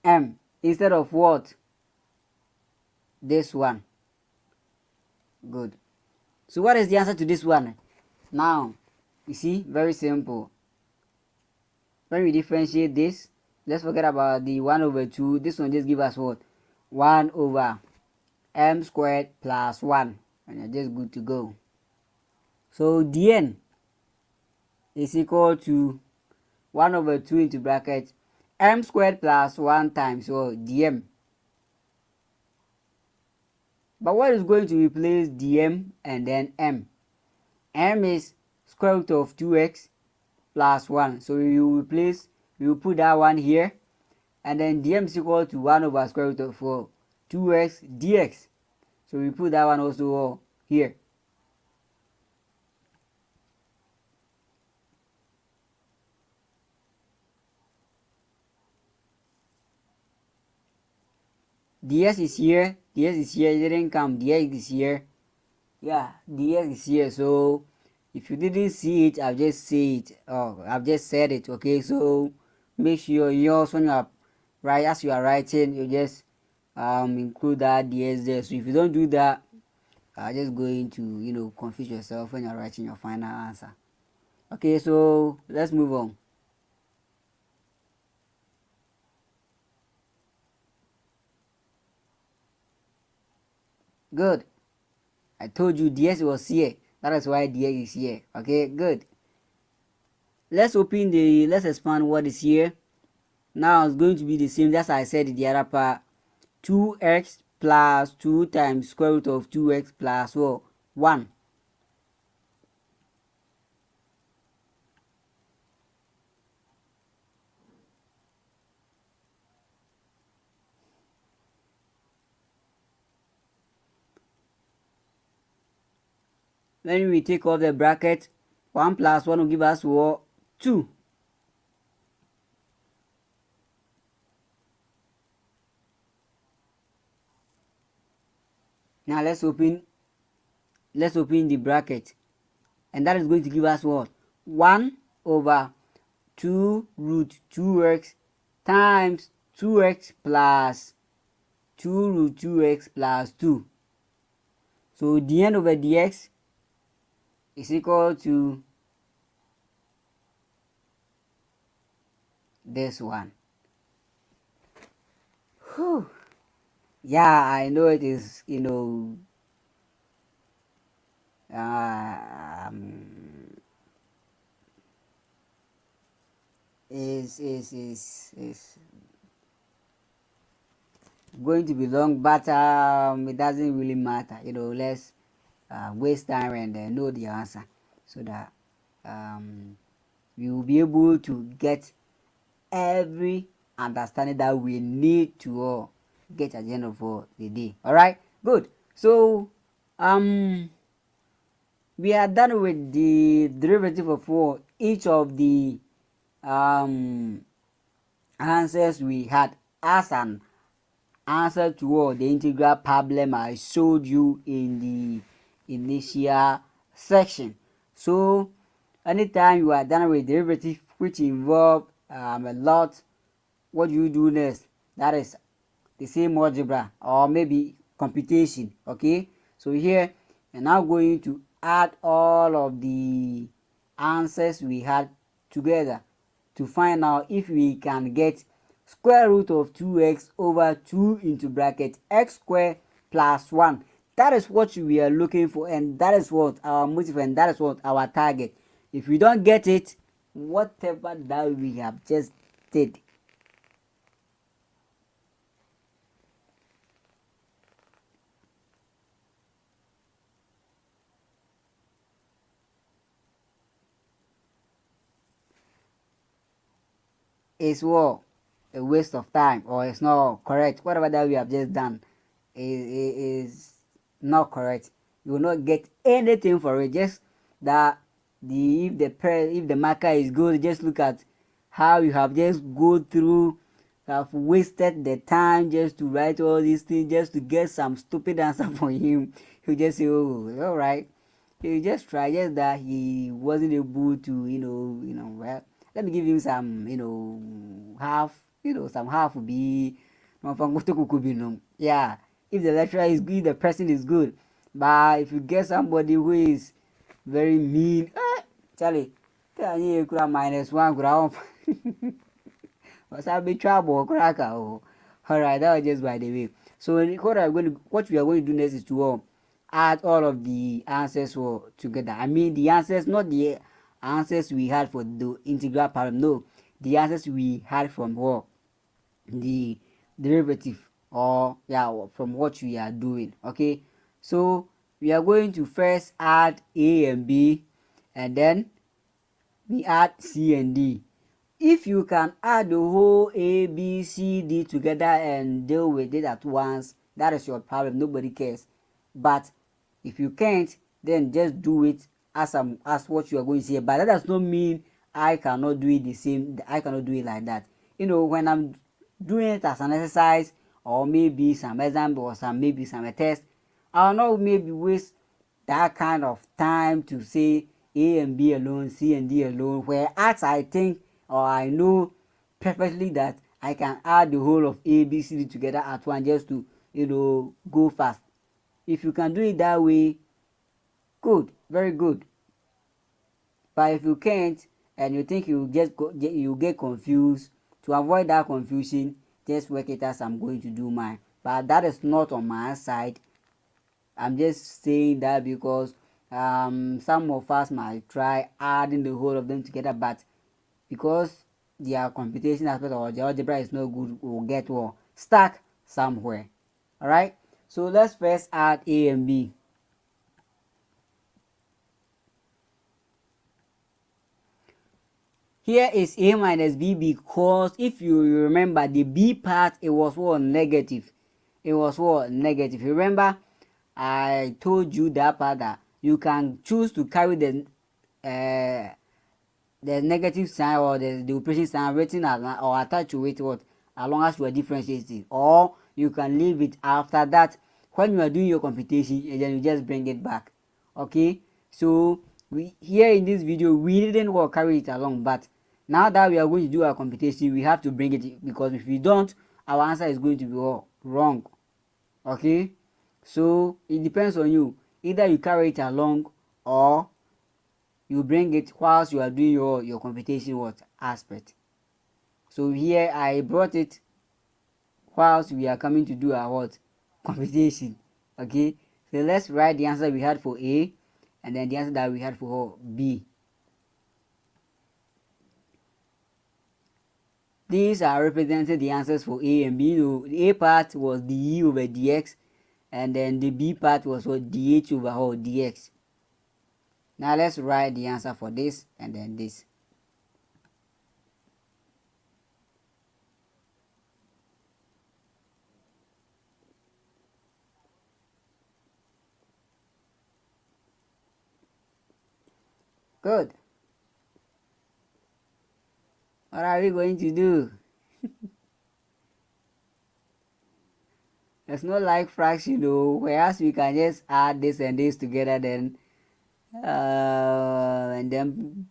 M instead of what? This one. Good. So what is the answer to this one? Now, you see, very simple. When we differentiate this, let's forget about the 1 over 2. This one just give us what? 1 over m squared plus 1. And you're just good to go. So dn is equal to 1 over 2 into bracket m squared plus 1 times dm. But what is going to replace dm and then m? M is square root of 2x plus 1. So you put that one here, and then dm is equal to 1 over square root of 2x dx. So we put that one also here. ds is here, ds is here, it didn't come, dx is here. Yeah, dx is here. So if you didn't see it, I've just said it. I've just said it. Okay, so make sure yours when you are as you are writing, you just include that ds there. So if you don't do that, just going to confuse yourself when you're writing your final answer. Okay, so let's move on. Good. I told you ds was here. That is why dx is here. Okay, good. Let's expand what is here. Now it's going to be the same, just as I said in the other part. 2x plus 2 times square root of 2x plus 1. When we take off the bracket, 1 plus 1 will give us 2. Now let's open the bracket, and that is going to give us what? 1 over 2 root 2x times 2x plus 2 root 2x plus 2. So dn over dx is equal to this one. Whew. Yeah, I know it is, is going to be long, but it doesn't really matter. Let's waste time and know the answer, so that we will be able to get every understanding that we need to get at the end of the day. All right, good. So we are done with the derivative of each of the answers we had as an answer to the integral problem I showed you in the initial section. So anytime you are done with derivative which involve a lot, what do you do next? That is the same algebra or maybe computation. Okay, so here you're now going to add all of the answers we had together to find out if we can get square root of 2x over 2 into bracket x squared plus 1. That is what we are looking for, and that is what our motive, and that is what our target. If we don't get it, whatever that we have just did is a waste of time, or it's not correct. Whatever that we have just done is not correct. You will not get anything for it. Just that if the marker is good, just look at how you have just go through, have wasted the time just to write all these things just to get some stupid answer for him. You just say, oh, all right, He just tried, just that he wasn't able to, well, let me give him some, half, some half would be, yeah, if the lecturer is good, the person is good. But if you get somebody who is very mean, Charlie, tell you could -1 ground. Was I be trouble cracker? Oh, alright, that was just by the way. So what we are going to do next is to add all of the answers together. I mean the answers, not the answers we had for the integral problem. No, the answers we had from the derivative, or yeah, from what we are doing. Okay, so we are going to first add a and b, and then we add c and d. If you can add the whole a b c d together and deal with it at once, that is your problem, nobody cares. But if you can't, then just do it as what you are going to say. But that does not mean I cannot do it the same. I cannot do it like that. When I'm doing it as an exercise, or maybe some exam, or maybe some test, I'll not maybe waste that kind of time to say a and b alone, c and d alone, whereas I think, or I know perfectly that I can add the whole of a b c d together at once, just to go fast. If you can do it that way, good, very good. But if you can't, and you think you get confused, to avoid that confusion, just work it as I'm going to do mine. But that is not on my side. I'm just saying that because some of us might try adding the whole of them together, but because their computation aspect or the algebra is no good, we'll get stuck somewhere. Alright, so let's first add a and b. Here is a minus b, because if you remember, the b part, it was negative. It was negative. Remember, I told you that part that you can choose to carry the negative sign, or the operation sign written or attached to it as long as you are differentiating, or you can leave it after that when you are doing your computation, and then you just bring it back. Okay, so here in this video we didn't carry it along, but now that we are going to do our computation, we have to bring it, because if we don't, our answer is going to be wrong. Okay, so it depends on you. Either you carry it along, or you bring it whilst you are doing your computation aspect. So here I brought it whilst we are coming to do our computation. Okay, so let's write the answer we had for A, and then the answer that we had for B. These are representing the answers for A and B. The A part was dE over dx, and then the B part was dH over dx. Now let's write the answer for this and then this. Good. What are we going to do? It's not like fraction, whereas we can just add this and this together, then and then,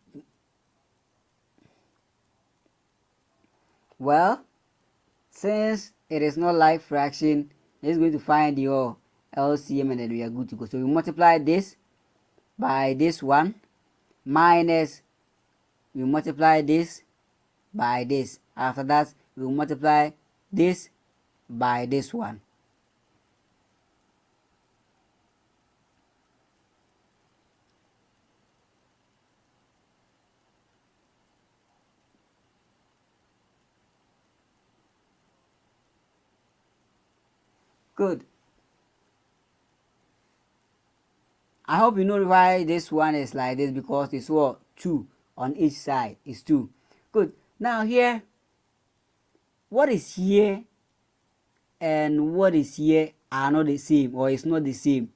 well, since it is not like fraction, it's going to find your LCM, and then we are good to go. So we multiply this by this one, minus, we multiply this by this. After that, we multiply this by this one. Good. I hope you know why this one is like this, because it's 2 on each side is 2. Good. Now here, what is here and what is here are not the same, or it's not the same.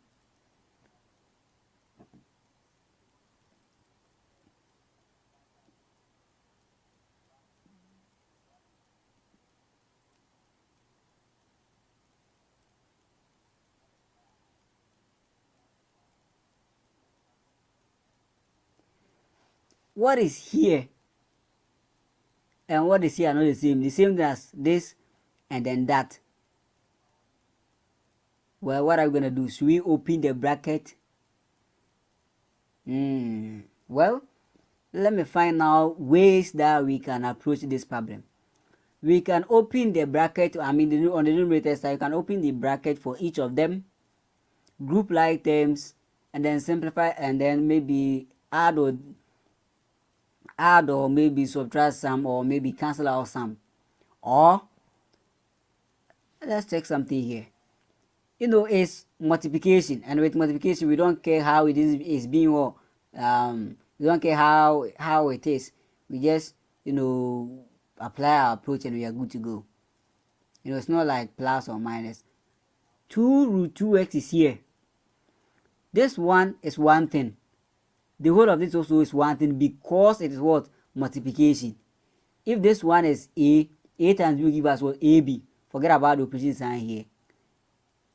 what is here and what is here are not the same. The same as this and then that. Well, what are we gonna do? Should we open the bracket? Well, let me find out ways that we can approach this problem. We can open the bracket, on the numerator side, you can open the bracket for each of them, group like terms, and then simplify, and then maybe add or maybe subtract some, or maybe cancel out some. Or let's check something here. It's multiplication, and with multiplication we don't care how it is being, or we don't care how it is. We just apply our approach and we are good to go. It's not like plus or minus. 2 root 2x is here. This one is one thing. The whole of this also is one thing, because it is what? Multiplication. If this one is a times b will give us what? AB. Forget about the operation sign here.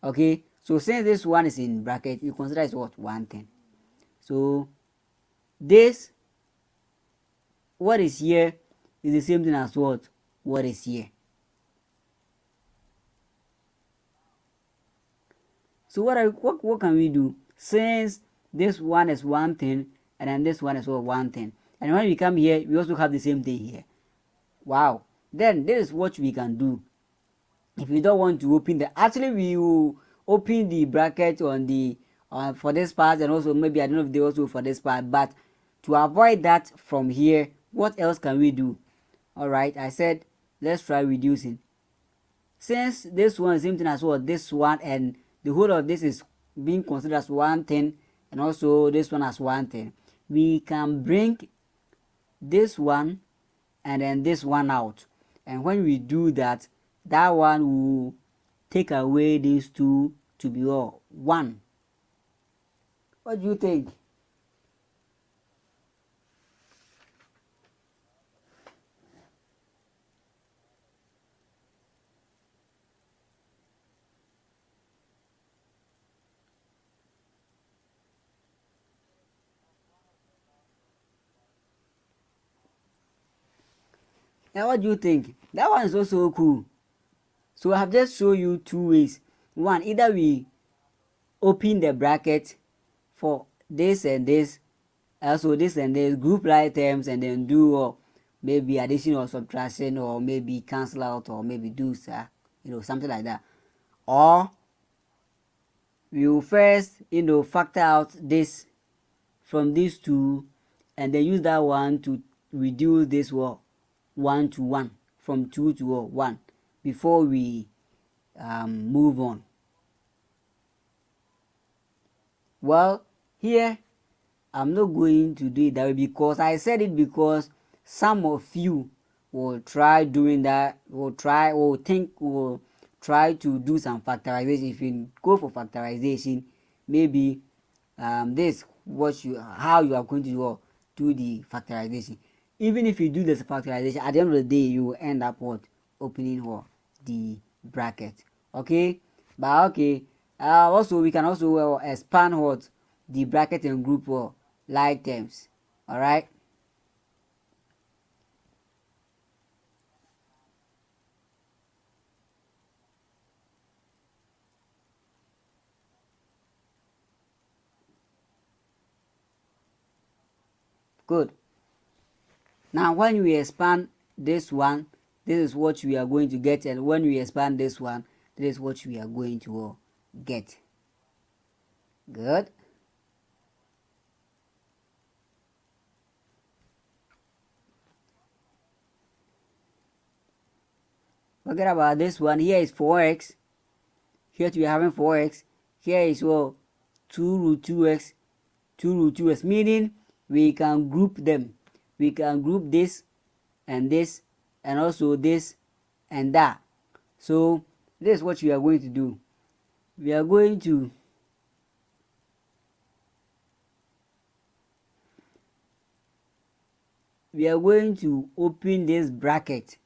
Okay, so since this one is in bracket, we consider it what? One thing. So this, what is here, is the same thing as what is here. So what can we do? Since this one is one thing, and then this one is one thing, and when we come here, we also have the same thing here. Wow. Then this is what we can do. If we don't want to open actually we will open the bracket on the for this part, and also maybe I don't know if they also for this part, but to avoid that from here, what else can we do? Alright, I said let's try reducing. Since this one is the same thing as this one, and the whole of this is being considered as one thing, and also this one as one thing, we can bring this one and then this one out, and when we do that, that one will take away these two to be all one. What do you think? Now what do you think? That one is also cool. So I have just shown you two ways. One, either we open the bracket for this and this, also this and this, group like terms, and then do maybe addition or subtraction, or maybe cancel out, or maybe do something like that. Or we will first factor out this from these two, and then use that one to reduce this 1 to 1, from 2 to 1, before we move on. Well, here I'm not going to do it that way, because I said it because some of you will try doing that, will try to do some factorization. If you go for factorization, maybe this how you are going to do the factorization. Even if you do this factorization, at the end of the day, you will end up opening the bracket. Okay, but okay. Also, we can also expand the bracket and group like terms. All right. Good. Now, when we expand this one, this is what we are going to get, and when we expand this one, this is what we are going to get. Good. Forget about this one. Here is 4x. Here we are having 4x. Here is 2 root 2x. 2 root 2x, meaning we can group them. We can group this, and also this and that. So this is what we are going to do. We are going to open this bracket.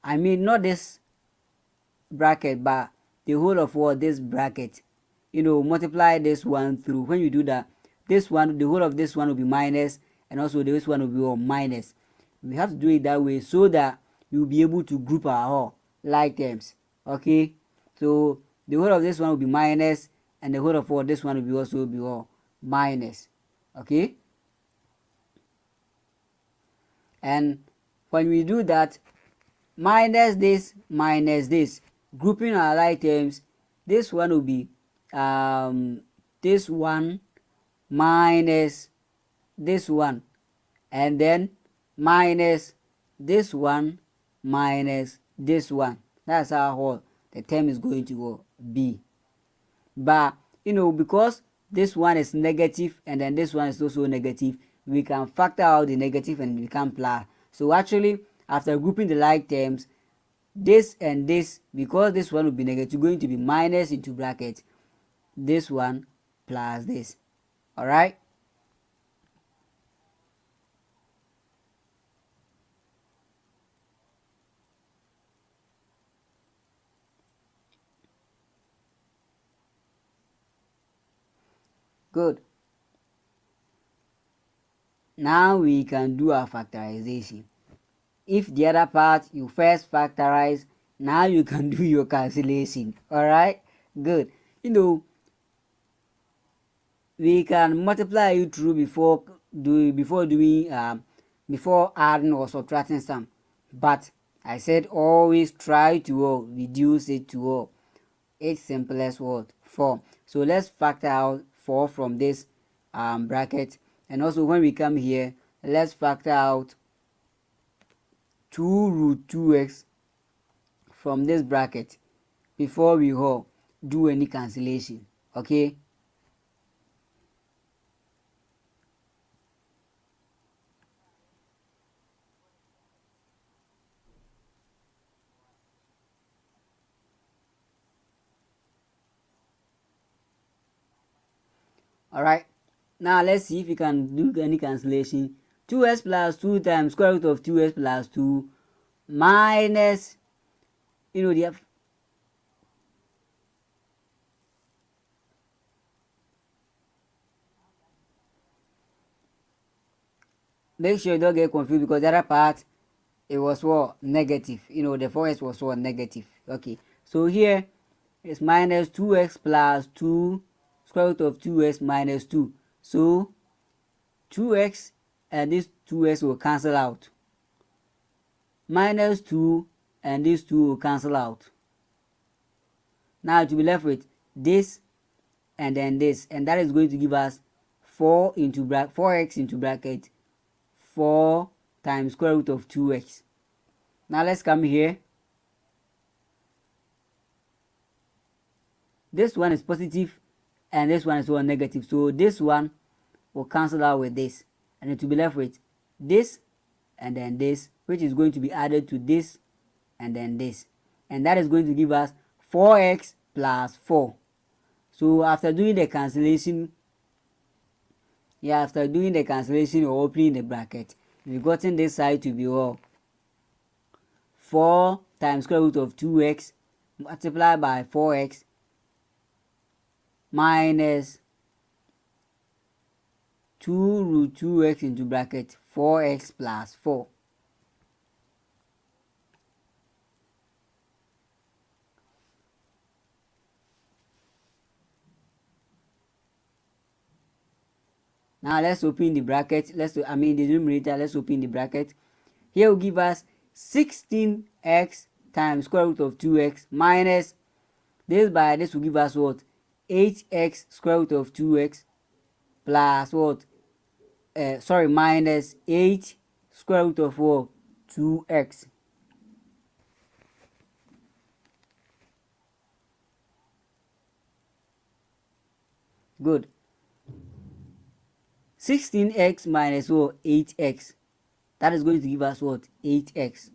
I mean, not this bracket, but the whole of this bracket. Multiply this one through. When you do that, this one, the whole of this one will be minus, and also this one will be all minus. We have to do it that way so that you'll be able to group our whole like terms. Okay, so the whole of this one will be minus, and the whole of all this one will be also be all minus. Okay, and when we do that, minus this, grouping our like terms, this one will be this one minus this one, and then minus this one minus this one. That's how whole the term is going to be. But because this one is negative and then this one is also negative, we can factor out the negative and it become plus. So actually, after grouping the like terms, this and this, because this one will be negative, going to be minus into bracket this one plus this. All right. Good. Now we can do our factorization. If the other part you first factorize, now you can do your cancellation. All right. Good. We can multiply it through before adding or subtracting some, but I said always try to reduce it to its simplest form. So let's factor out 4 from this bracket, and also when we come here, let's factor out 2 root 2x from this bracket before we do any cancellation. Okay. All right, now let's see if we can do any cancellation. 2x plus 2 times square root of 2x plus 2 minus, make sure you don't get confused, because the other part, it was negative. The 4x was negative. Okay, so here it's minus 2x plus 2 square root of 2x minus 2. So 2x and this 2x will cancel out. Minus 2 and this 2 will cancel out. Now to be left with this and then this, and that is going to give us 4x into bracket 4 times square root of 2x. Now let's come here. This one is positive and this one is negative, so this one will cancel out with this, and it will be left with this and then this, which is going to be added to this and then this, and that is going to give us 4x plus 4. So after doing the cancellation, or opening the bracket, we've gotten this side to be 4 times square root of 2x multiplied by 4x minus 2 root 2x into bracket 4x plus 4. Now let's open the bracket. The numerator. Let's open the bracket. Here will give us 16x times square root of 2x minus this by this will give us 8x square root of 2x plus minus 8 square root of 2x. Good. 16x minus 8x, that is going to give us 8x.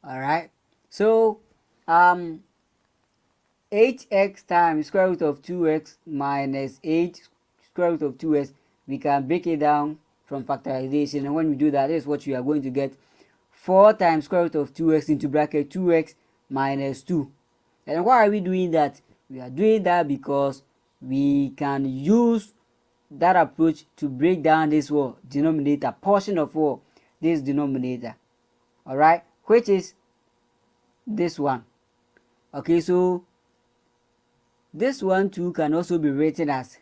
All right, so 8x times square root of 2x minus 8 square root of 2x, we can break it down from factorization, and when we do that, this is what we are going to get: 4 times square root of 2x into bracket 2x minus 2. And why are we doing that? We are doing that because we can use that approach to break down this denominator, portion of this denominator, all right, which is this one. Okay, so this one too can also be written as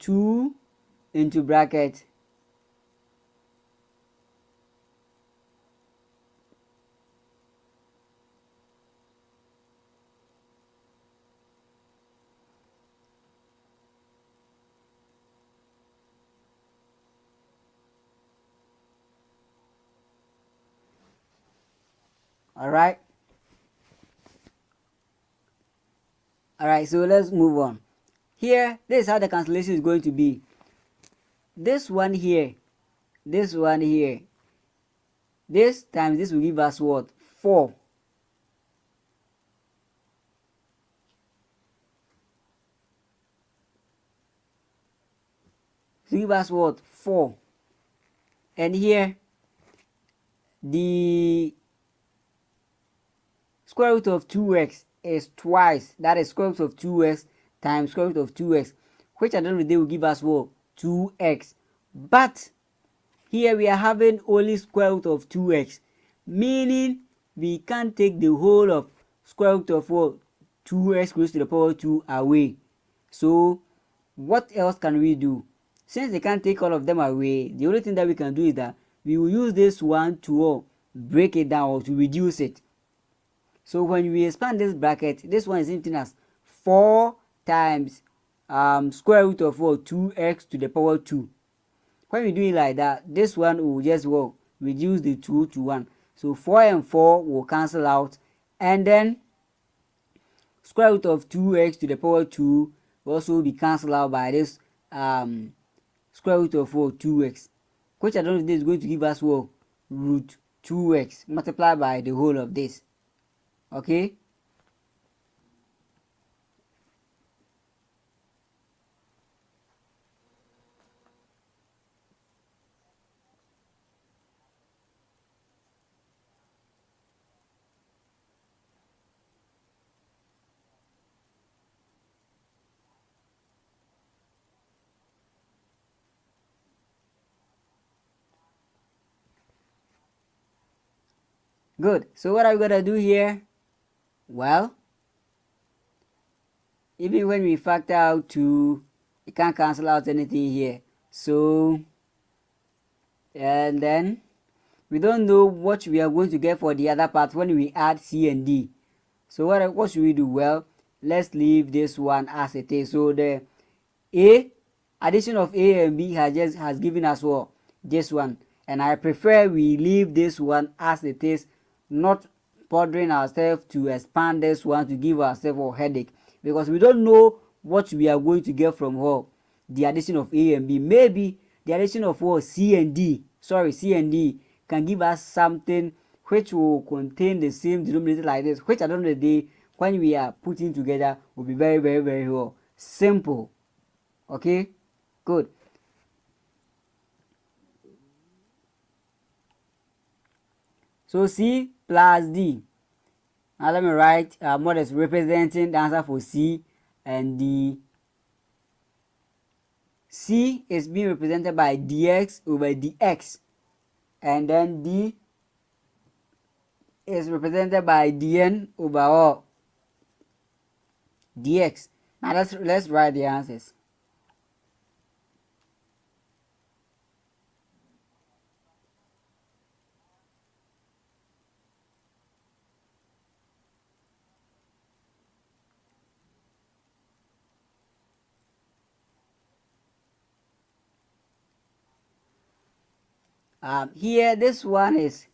2 into bracket all right. All right, so let's move on. Here, this is how the cancellation is going to be. This one here, this one here, this times this will give us what? 4. So give us what? 4. And here, the square root of 2x is twice. That is square root of 2x times square root of 2x, which at the end of the day will give us what? 2x. But here we are having only square root of 2x, meaning we can't take the whole of square root of 2x raised to the power 2 away. So what else can we do? Since they can't take all of them away, the only thing that we can do is that we will use this one to break it down or to reduce it. So when we expand this bracket, this one is written as 4 times square root of 2x to the power 2. When we do it like that, this one will just reduce the 2 to 1. So 4 and 4 will cancel out, and then square root of 2x to the power 2 will also be cancelled out by this square root of 2x, which I don't think is going to give us root 2x multiplied by the whole of this. Okay, good. So what are we gonna do here? Well, even when we factor out 2, you can't cancel out anything here. So, and then we don't know what we are going to get for the other part when we add c and d. So what should we do? Well, let's leave this one as it is. So the addition of a and b has given us this one, and I prefer we leave this one as it is, not bothering ourselves to expand this one to give ourselves a headache, because we don't know what we are going to get from the addition of a and b. Maybe the addition of c and d can give us something which will contain the same denominator like this, which at the end of the day, when we are putting together, will be very, very, very simple. Okay, good. So c plus d. Now let me write what is representing the answer for c, and the c is being represented by dx over dx, and then d is represented by dn over dx. Now let's write the answers. Here this one is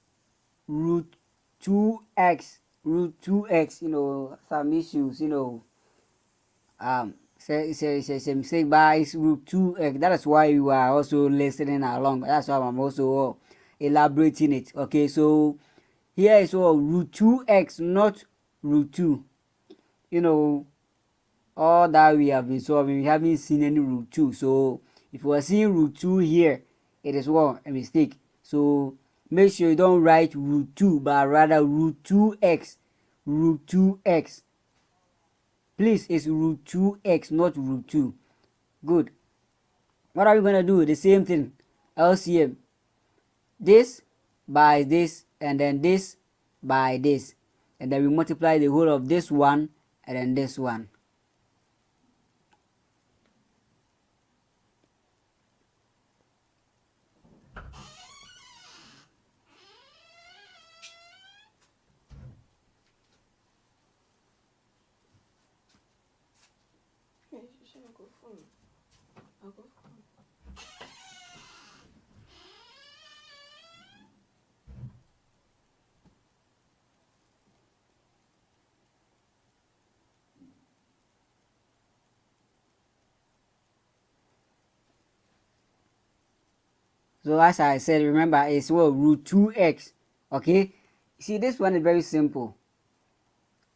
root 2x, some issues, say mistake, but it's root 2x. That is why you are also listening along. That's why I'm also elaborating it. Okay, so Here is what, root 2x, not root 2. You know, all that we have been solving, we haven't seen any root 2. So if we are seeing root 2 here, it is what, a mistake. So make sure you don't write root 2, but rather root 2x. Root 2x. Please, it's root 2x, not root 2. Good. What are we going to do? The same thing. LCM. This by this, and then this by this. And then we multiply the whole of this one, and then this one. So as I said, remember, it's what, root 2x. Okay, see, this one is very simple.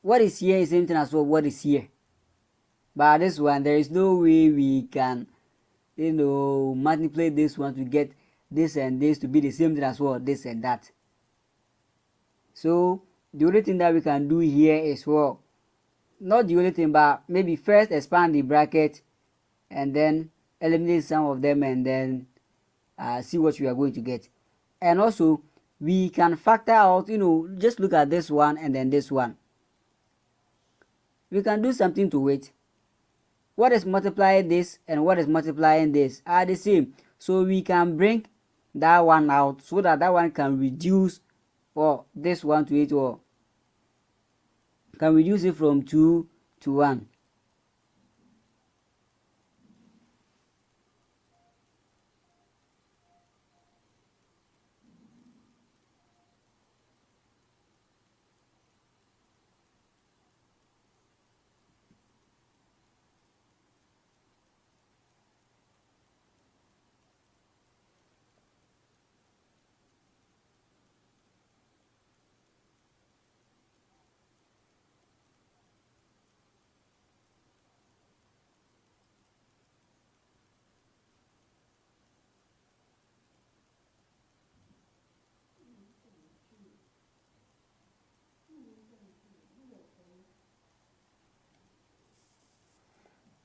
What is here is the same thing as what is here. But this one, there is no way we can, you know, manipulate this one to get this and this to be the same thing as what, this and that. So the only thing that we can do here is what, not the only thing, but maybe first expand the bracket and then eliminate some of them, and then see what we are going to get. And also we can factor out, you know, just look at this one and then this one. We can do something to it. What is multiplying this and what is multiplying this are the same, so we can bring that one out so that that one can reduce, or this one to it, or can reduce it from 2 to 1.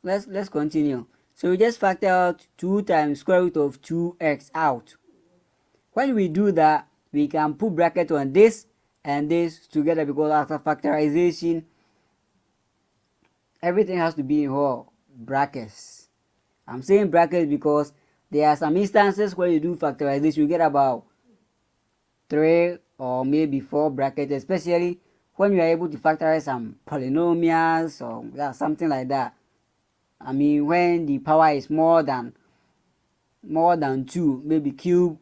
Let's continue. So we just factor out 2 times square root of 2x out. When we do that, we can put bracket on this and this together, because after factorization, everything has to be in whole brackets. I'm saying brackets because there are some instances where you do factorization, you get about 3 or maybe 4 brackets, especially when you are able to factorize some polynomials or something like that. I mean, when the power is more than 2, maybe cube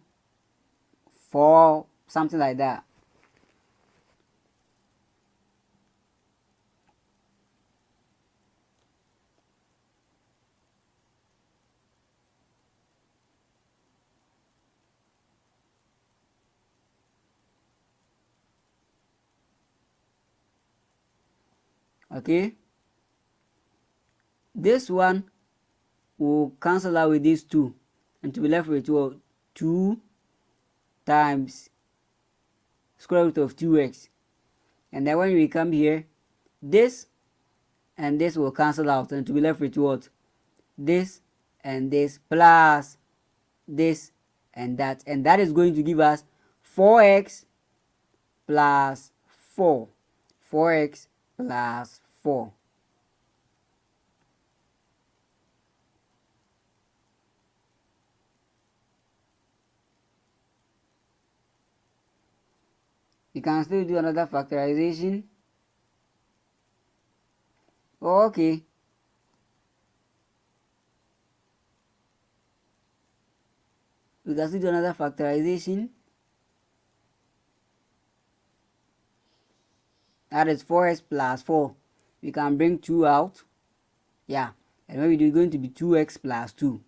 4, something like that. Okay, this one will cancel out with these 2, and to be left with 2 times square root of 2x. And then when we come here, this and this will cancel out, and to be left with what? This and this plus this and that is going to give us 4x plus 4. 4x plus 4. You can still do another factorization. Okay. We can still do another factorization. That is 4x plus 4. We can bring 2 out. Yeah. And when we do, it's going to be 2x plus 2.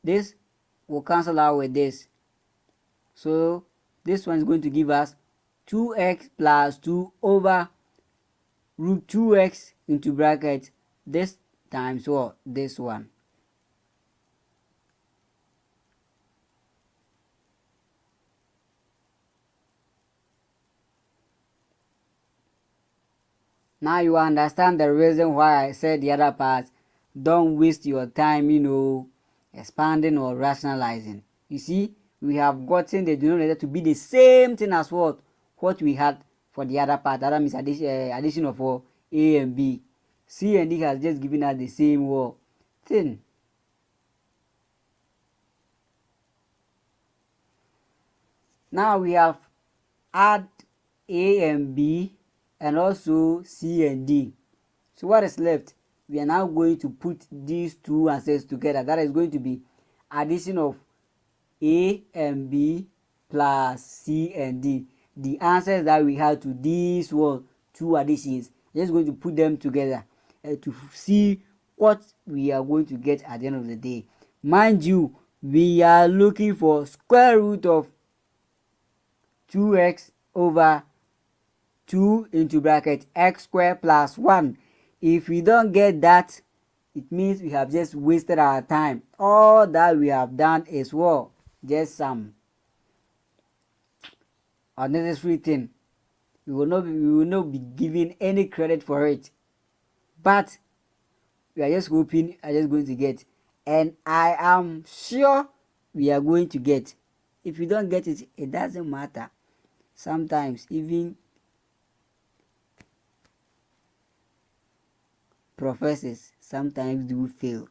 This will cancel out with this. So this one is going to give us 2x plus 2 over root 2x into bracket this times what? This one. Now you understand the reason why I said the other part. Don't waste your time, expanding or rationalizing. You see, we have gotten the denominator to be the same thing as what we had for the other part. That means addition of A and B. C and D has just given us the same thing. Now we have add A and B and also C and D. So what is left? We are now going to put these two answers together. That is going to be addition of A and B plus C and D. The answers that we had to these two additions, just going to put them together to see what we are going to get at the end of the day. Mind you, we are looking for square root of 2x over 2 into bracket x squared plus 1. If we don't get that, it means we have just wasted our time. All that we have done is just some unnecessary thing. We will not be given any credit for it. But we are just hoping we are just going to get. And I am sure we are going to get. If you don't get it, it doesn't matter. Sometimes even professors sometimes do fail.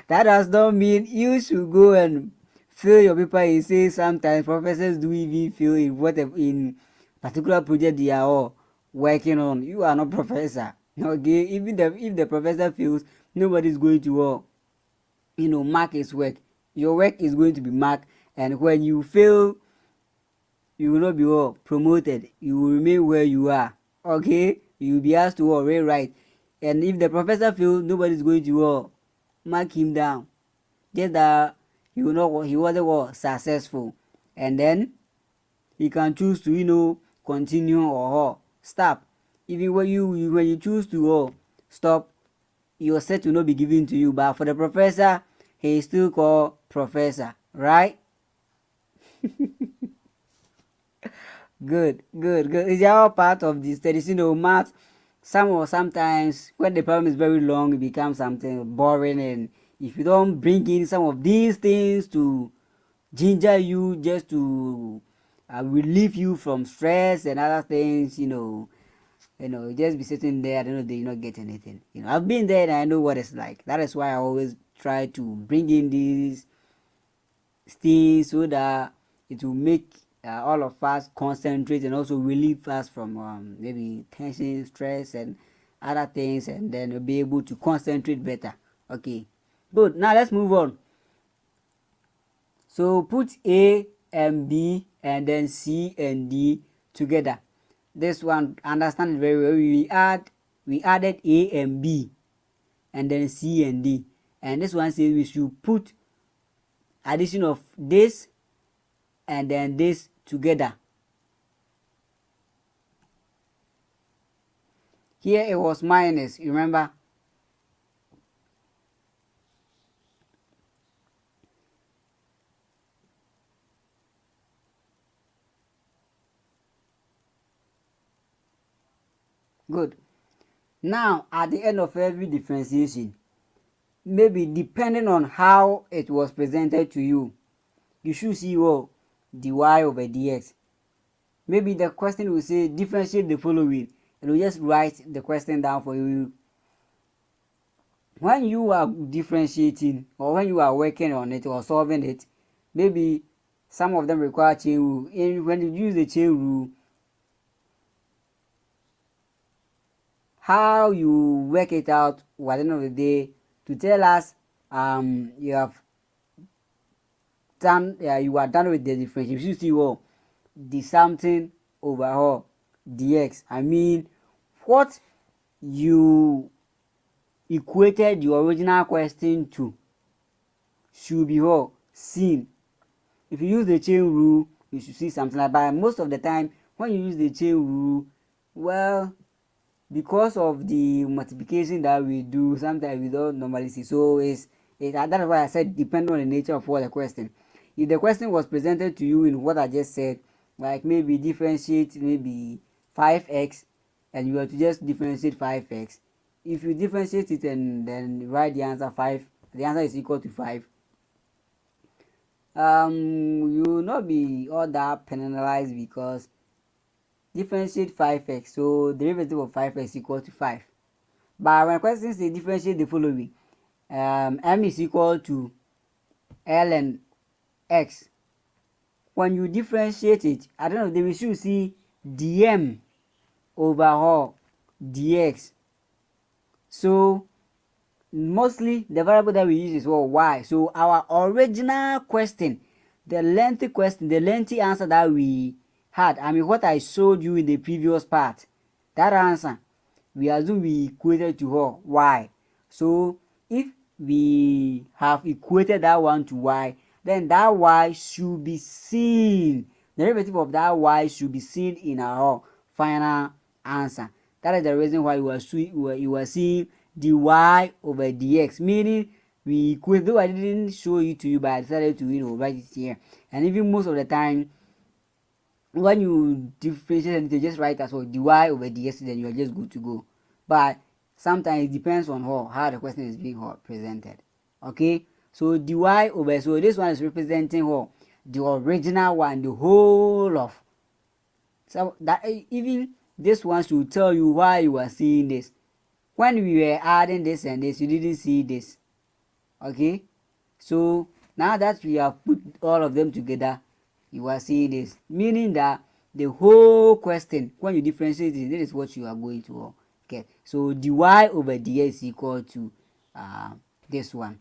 That does not mean you should go and fail your paper and say sometimes professors do even fail in particular project they are all working on. You are not professor. Okay, even if the professor fails, nobody is going to mark his work. Your work is going to be marked, and when you fail, you will not be promoted. You will remain where you are. Okay, you will be asked to rewrite, and if the professor fails, nobody is going to mark him down. Just that he wasn't successful, and then he can choose to continue or stop. Even when you choose to stop, your set will not be given to you. But for the professor, he is still called professor, right? Good. It's all part of the studies. Math. Sometimes when the problem is very long, it becomes something boring, and if you don't bring in some of these things to ginger you, just to relieve you from stress and other things, just be sitting there at the end of the day, you not get anything. I've been there and I know what it's like. That is why I always try to bring in these things so that it will make all of us concentrate and also relieve us from maybe tension, stress, and other things, and then we'll be able to concentrate better. Okay, good. Now let's move on. So put A and B and then C and D together. This one, understand it very well. We added A and B and then C and D, and this one says we should put addition of this and then this together. Here it was minus, you remember? Good. Now at the end of every differentiation, maybe depending on how it was presented to you, you should see dy over dx. Maybe the question will say differentiate the following, and we'll just write the question down for you. When you are differentiating or when you are working on it or solving it, maybe some of them require chain rule. And when you use the chain rule, how you work it out at the end of the day to tell us you have done you are done with the differentiation. You see the something over dx. I mean what you equated the original question to should be what? Seen. If you use the chain rule, you should see something like that. But most of the time, when you use the chain rule, well, because of the multiplication that we do, sometimes we don't normally see. So that's why I said depending on the nature of what the question. If the question was presented to you in what I just said, like maybe differentiate maybe 5x, and you have to just differentiate 5x. If you differentiate it and then write the answer 5, the answer is equal to 5. You will not be all that penalized because differentiate 5x, so derivative of 5x equal to 5. But when question says differentiate the following, m is equal to ln x. When you differentiate it, I don't know, they will should see dm over dx. So mostly the variable that we use is what? Y. So our original question, the lengthy answer that we had, I mean what I showed you in the previous part, that answer, we assume we equated to y. So if we have equated that one to y, then that y should be seen. The derivative of that y should be seen in our final answer. That is the reason why you were seeing dy over dx, meaning we equate, though I didn't show it to you, but I decided to write it here. And even most of the time when you differentiate anything, just write as well dy over dx, then you are just good to go. But sometimes it depends on how the question is being presented. Okay, so dy over, so this one is representing the original one, the whole of. So that even this one should tell you why you are seeing this. When we were adding this and this, you didn't see this. Okay, so now that we have put all of them together, you are seeing this, meaning that the whole question, when you differentiate it, this is what you are going to get. So dy over dx is equal to this one.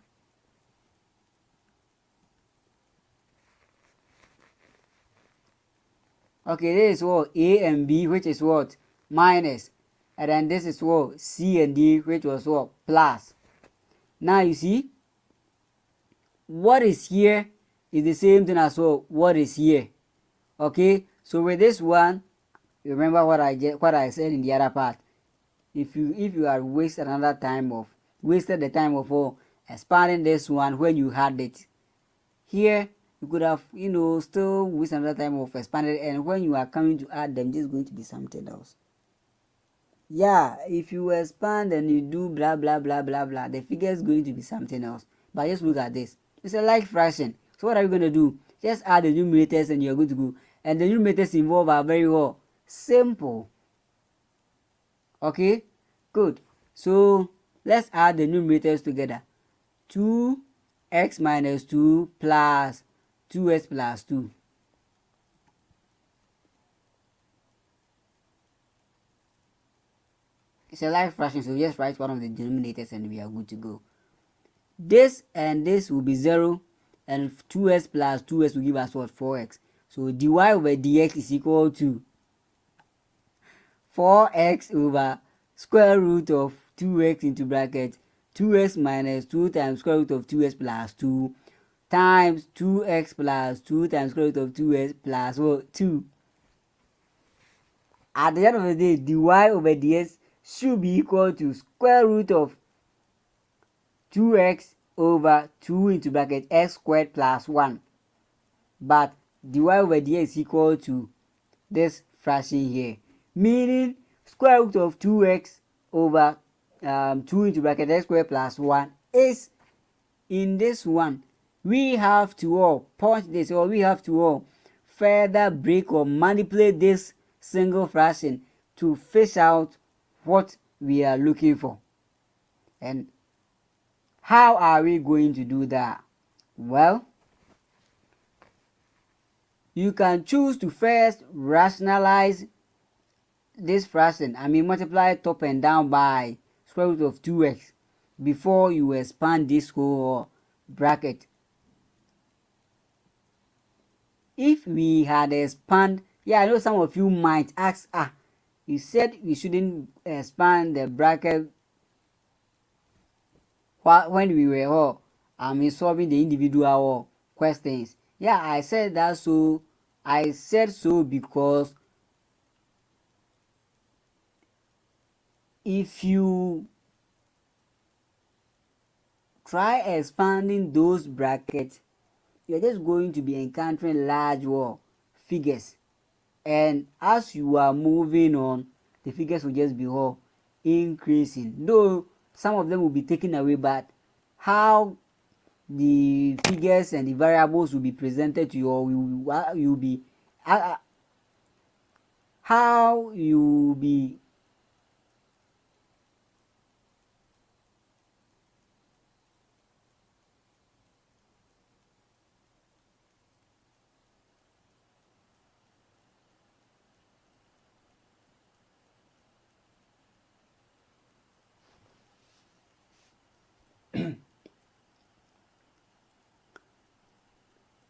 Okay, this is what a and b, which is what? Minus. And then this is what? C and D, which was what? Plus. Now you see, what is here is the same thing as what is here. Okay, so with this one, remember what I said in the other part. If you are wasted the time of expanding this one when you had it here, you could have still wasted another time of expanding, and when you are coming to add them, this is going to be something else. Yeah, if you expand and you do blah blah blah blah blah, the figure is going to be something else. But just look at this. It's a like fraction. So what are you going to do? Just add the numerators and you're good to go. And the numerators involved are very simple. Okay, good. So let's add the numerators together. 2x minus 2 plus 2x plus 2. It's a like fraction, so just write one of the denominators and we are good to go. This and this will be 0, and 2x plus 2x will give us what? 4x. So dy over dx is equal to 4x over square root of 2x into bracket 2x minus 2 times square root of 2x plus 2 times 2x plus 2 times square root of 2x plus 2. At the end of the day, dy over dx should be equal to square root of 2x over 2 into bracket x squared plus 1. But dy over dx is equal to this fraction here, meaning square root of 2x over 2 into bracket x squared plus 1 is in this one. We have to punch this, or we have to further break or manipulate this single fraction to fish out what we are looking for. And how are we going to do that? Well, you can choose to first rationalize this fraction. I mean multiply top and down by square root of 2x before you expand this whole bracket. If we had expand, I know some of you might ask, you said we shouldn't expand the bracket when we were solving the individual questions. Yeah, I said that. So I said so because if you try expanding those brackets, you're just going to be encountering large figures, and as you are moving on, the figures will just be increasing, though some of them will be taken away, but how the figures and the variables will be presented to you, or you'll be how you'll be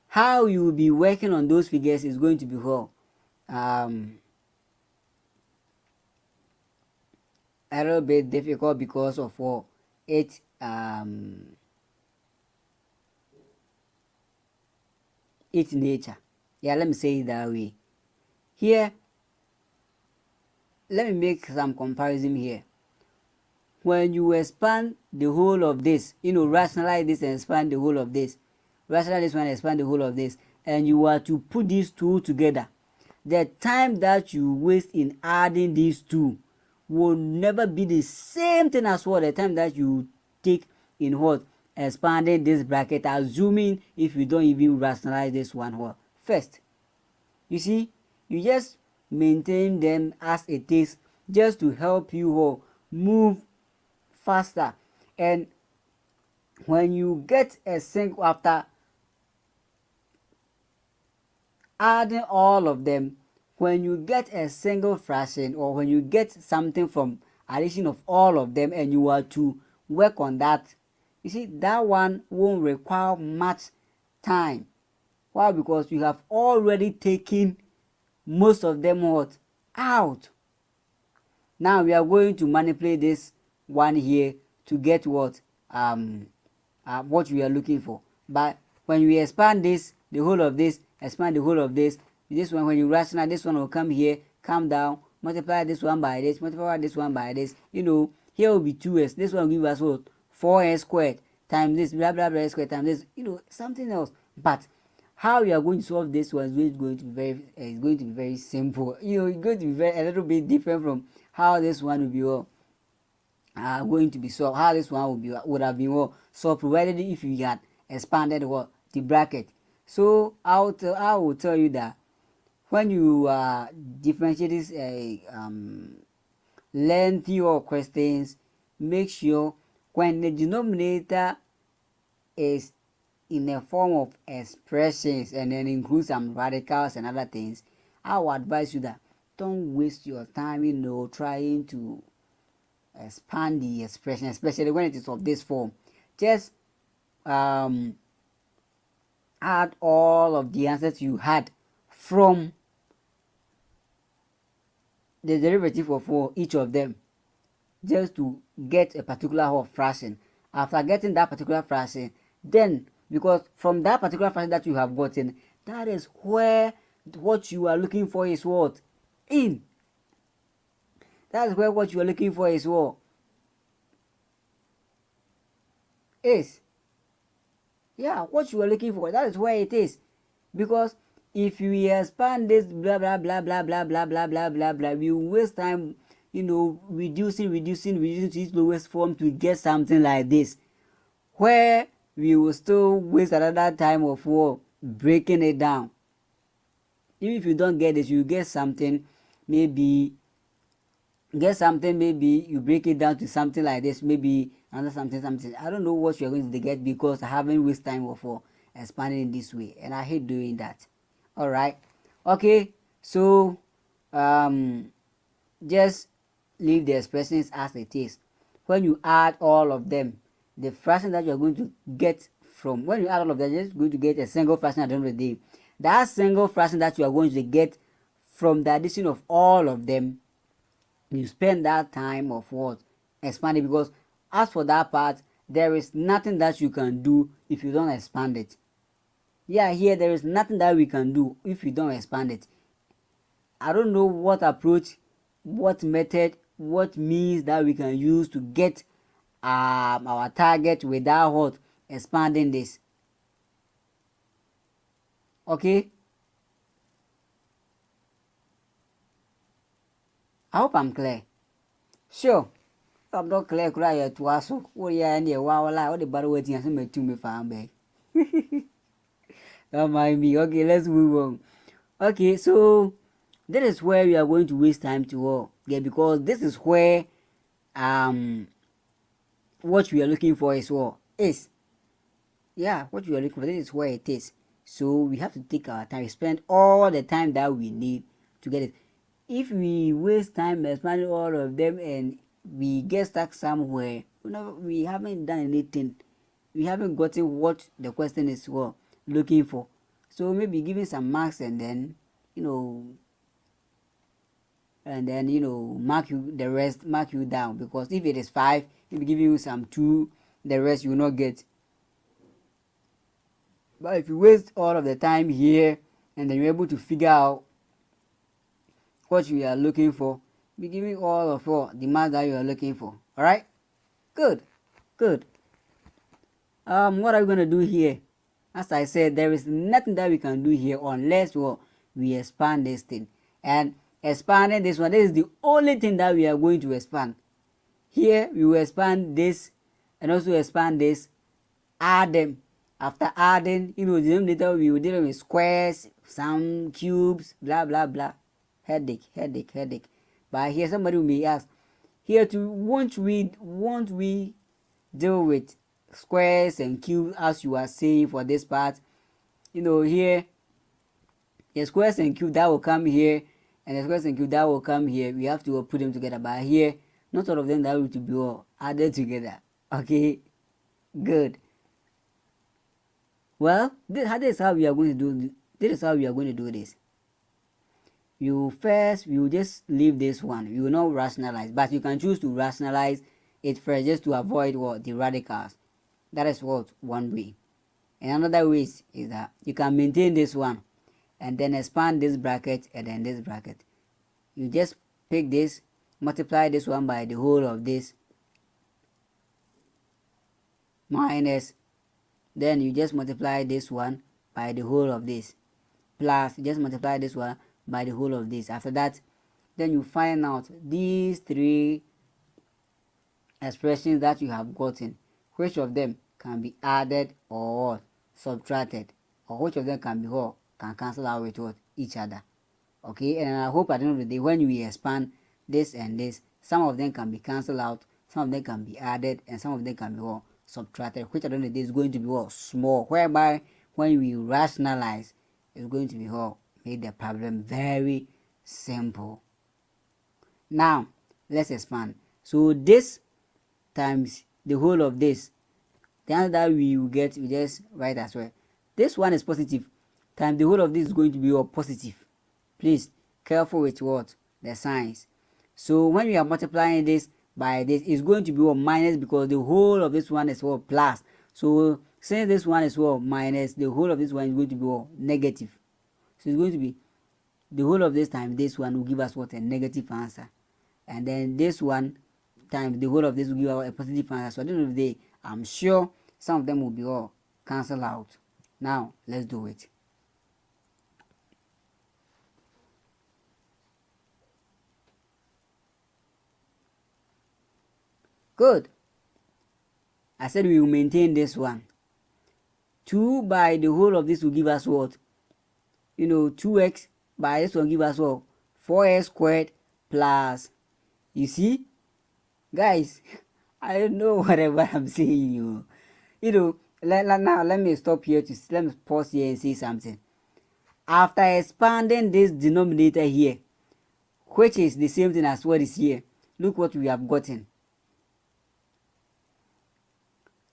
how you will be working on those figures is going to be a little bit difficult because of its nature. Yeah, let me say it that way. Here, let me make some comparison here. When you expand the whole of this, rationalize this and expand the whole of this, rationalize this one and expand the whole of this, and you are to put these two together, the time that you waste in adding these two will never be the same thing as the time that you take in expanding this bracket, assuming if you don't even rationalize this one first. You see, you just maintain them as it is, just to help you move faster. And when you get a single, after adding all of them, when you get a single fraction, or when you get something from addition of all of them and you are to work on that, you see, that one won't require much time. Why? Because you have already taken most of them out. Now we are going to manipulate this one here to get what we are looking for. But when we expand this, the whole of this, expand the whole of this one, when you rationalize, this one will come here, come down, multiply this one by this, multiply this one by this. Here will be 2s. This one will give us what? 4s squared times this, blah blah blah squared times this. Something else. But how you are going to solve this one is going to be very simple. It's going to be a little bit different from how this one will be going to be solved. How this one would have been solved, provided if you had expanded the bracket. So I will tell you that when you differentiate these lengthy questions, make sure when the denominator is in a form of expressions and then include some radicals and other things, I will advise you that don't waste your time trying to expand the expression, especially when it is of this form. Just add all of the answers you had from the derivative of each of them, just to get a particular fraction. After getting that particular fraction, then, because from that particular fraction that you have gotten, that is where what you are looking for is what? In. That is where what you are looking for is what? Is. Yeah, what you are looking for, that is where it is. Because if we expand this blah blah blah blah blah blah blah blah blah blah, we waste time reducing to its lowest form to get something like this, where we will still waste another time of breaking it down. Even if you don't get this, you get something, maybe you break it down to something like this, maybe another something. I don't know what you're going to get, because I haven't wasted time of expanding in this way, and I hate doing that. All right, okay, so just leave the expressions as it is. When you add all of them, the fraction that you're going to get from, when you add all of them, you're just going to get a single fraction at the end of the day. That single fraction that you are going to get from the addition of all of them, you spend that time of expanding, because as for that part, there is nothing that you can do if you don't expand it. Yeah, here there is nothing that we can do if you don't expand it. I don't know what approach, what method, what means that we can use to get our target without what expanding this. Okay, I hope I'm clear. Sure, if I'm not clear, cry at Wasso. Oh, yeah, and yeah, wow, what the battle waiting as me to me farm bag. Don't mind me. Okay, let's move on. Okay, so that is where we are going to waste time to all. Yeah, because this is where what we are looking for is what is. Yeah, what we are looking for, this is where it is. So we have to take our time, spend all the time that we need to get it. If we waste time expanding all of them and we get stuck somewhere, we haven't done anything. We haven't gotten what the question is what looking for. So maybe giving some marks and then mark you the rest, mark you down, because if it is 5, maybe giving you some 2, the rest you will not get. But if you waste all of the time here and then you're able to figure out what you are looking for, be giving all of the marks that you are looking for. All right, good. What are we gonna do here? As I said, there is nothing that we can do here unless we expand this thing. And expanding this one, this is the only thing that we are going to expand. Here we will expand this and also expand this, add them. After adding, the denominator we will deal with squares, some cubes, blah blah blah. Headache. But here somebody may ask, here too, won't we deal with squares and cubes as you are saying for this part? Here the squares and cube that will come here and the squares and cube that will come here, we have to put them together. But here, not all of them that will to be all added together. Okay, good. Well, this is how we are going to do. This is how we are going to do this. We will just leave this one. We will not rationalize, but you can choose to rationalize it first, just to avoid the radicals. That is one way. And another way is that you can maintain this one and then expand this bracket and then this bracket. You just pick this, multiply this one by the whole of this, minus, then you just multiply this one by the whole of this, plus you just multiply this one by the whole of this. After that, then you find out these 3 expressions that you have gotten, which of them can be added or subtracted, or which of them can cancel out with each other. Okay, and I hope at the end of the day, when we expand this and this, some of them can be cancelled out, some of them can be added, and some of them can be subtracted, which at the end of the day is going to be small, whereby when we rationalize, it's going to be make the problem very simple. Now let's expand. So this times the whole of this, the answer that we will get, we just write as well. This one is positive, times the whole of this is going to be positive. Please careful with the signs. So when we are multiplying this by this, it's going to be minus, because the whole of this one is plus. So since this one is minus, the whole of this one is going to be negative. So it's going to be the whole of this times this one will give us a negative answer, and then this one times the whole of this will give us a positive answer. So at the end of the day, I'm sure some of them will be cancelled out. Now let's do it. Good. I said we will maintain this one. 2 by the whole of this will give us 2x by this one give us 4x squared plus, you see guys, I don't know whatever I'm saying. Now let me stop here let me pause here and say something. After expanding this denominator here, which is the same thing as what is here, look what we have gotten.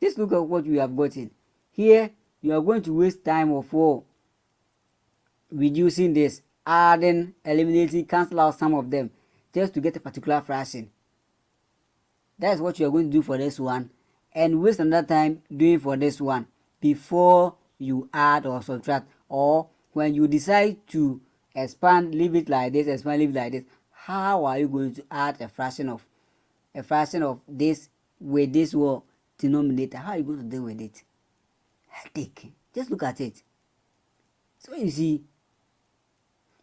Just look at what we have gotten. Here, you are going to waste time of reducing this, adding, eliminating, cancel out some of them, just to get a particular fraction. That is what you are going to do for this one. and waste another time doing for this one before you add or subtract, or when you decide to expand, leave it like this, expand, leave it like this, how are you going to add a fraction of this with this denominator? How are you going to deal with it? Headache. Just look at it. So you see,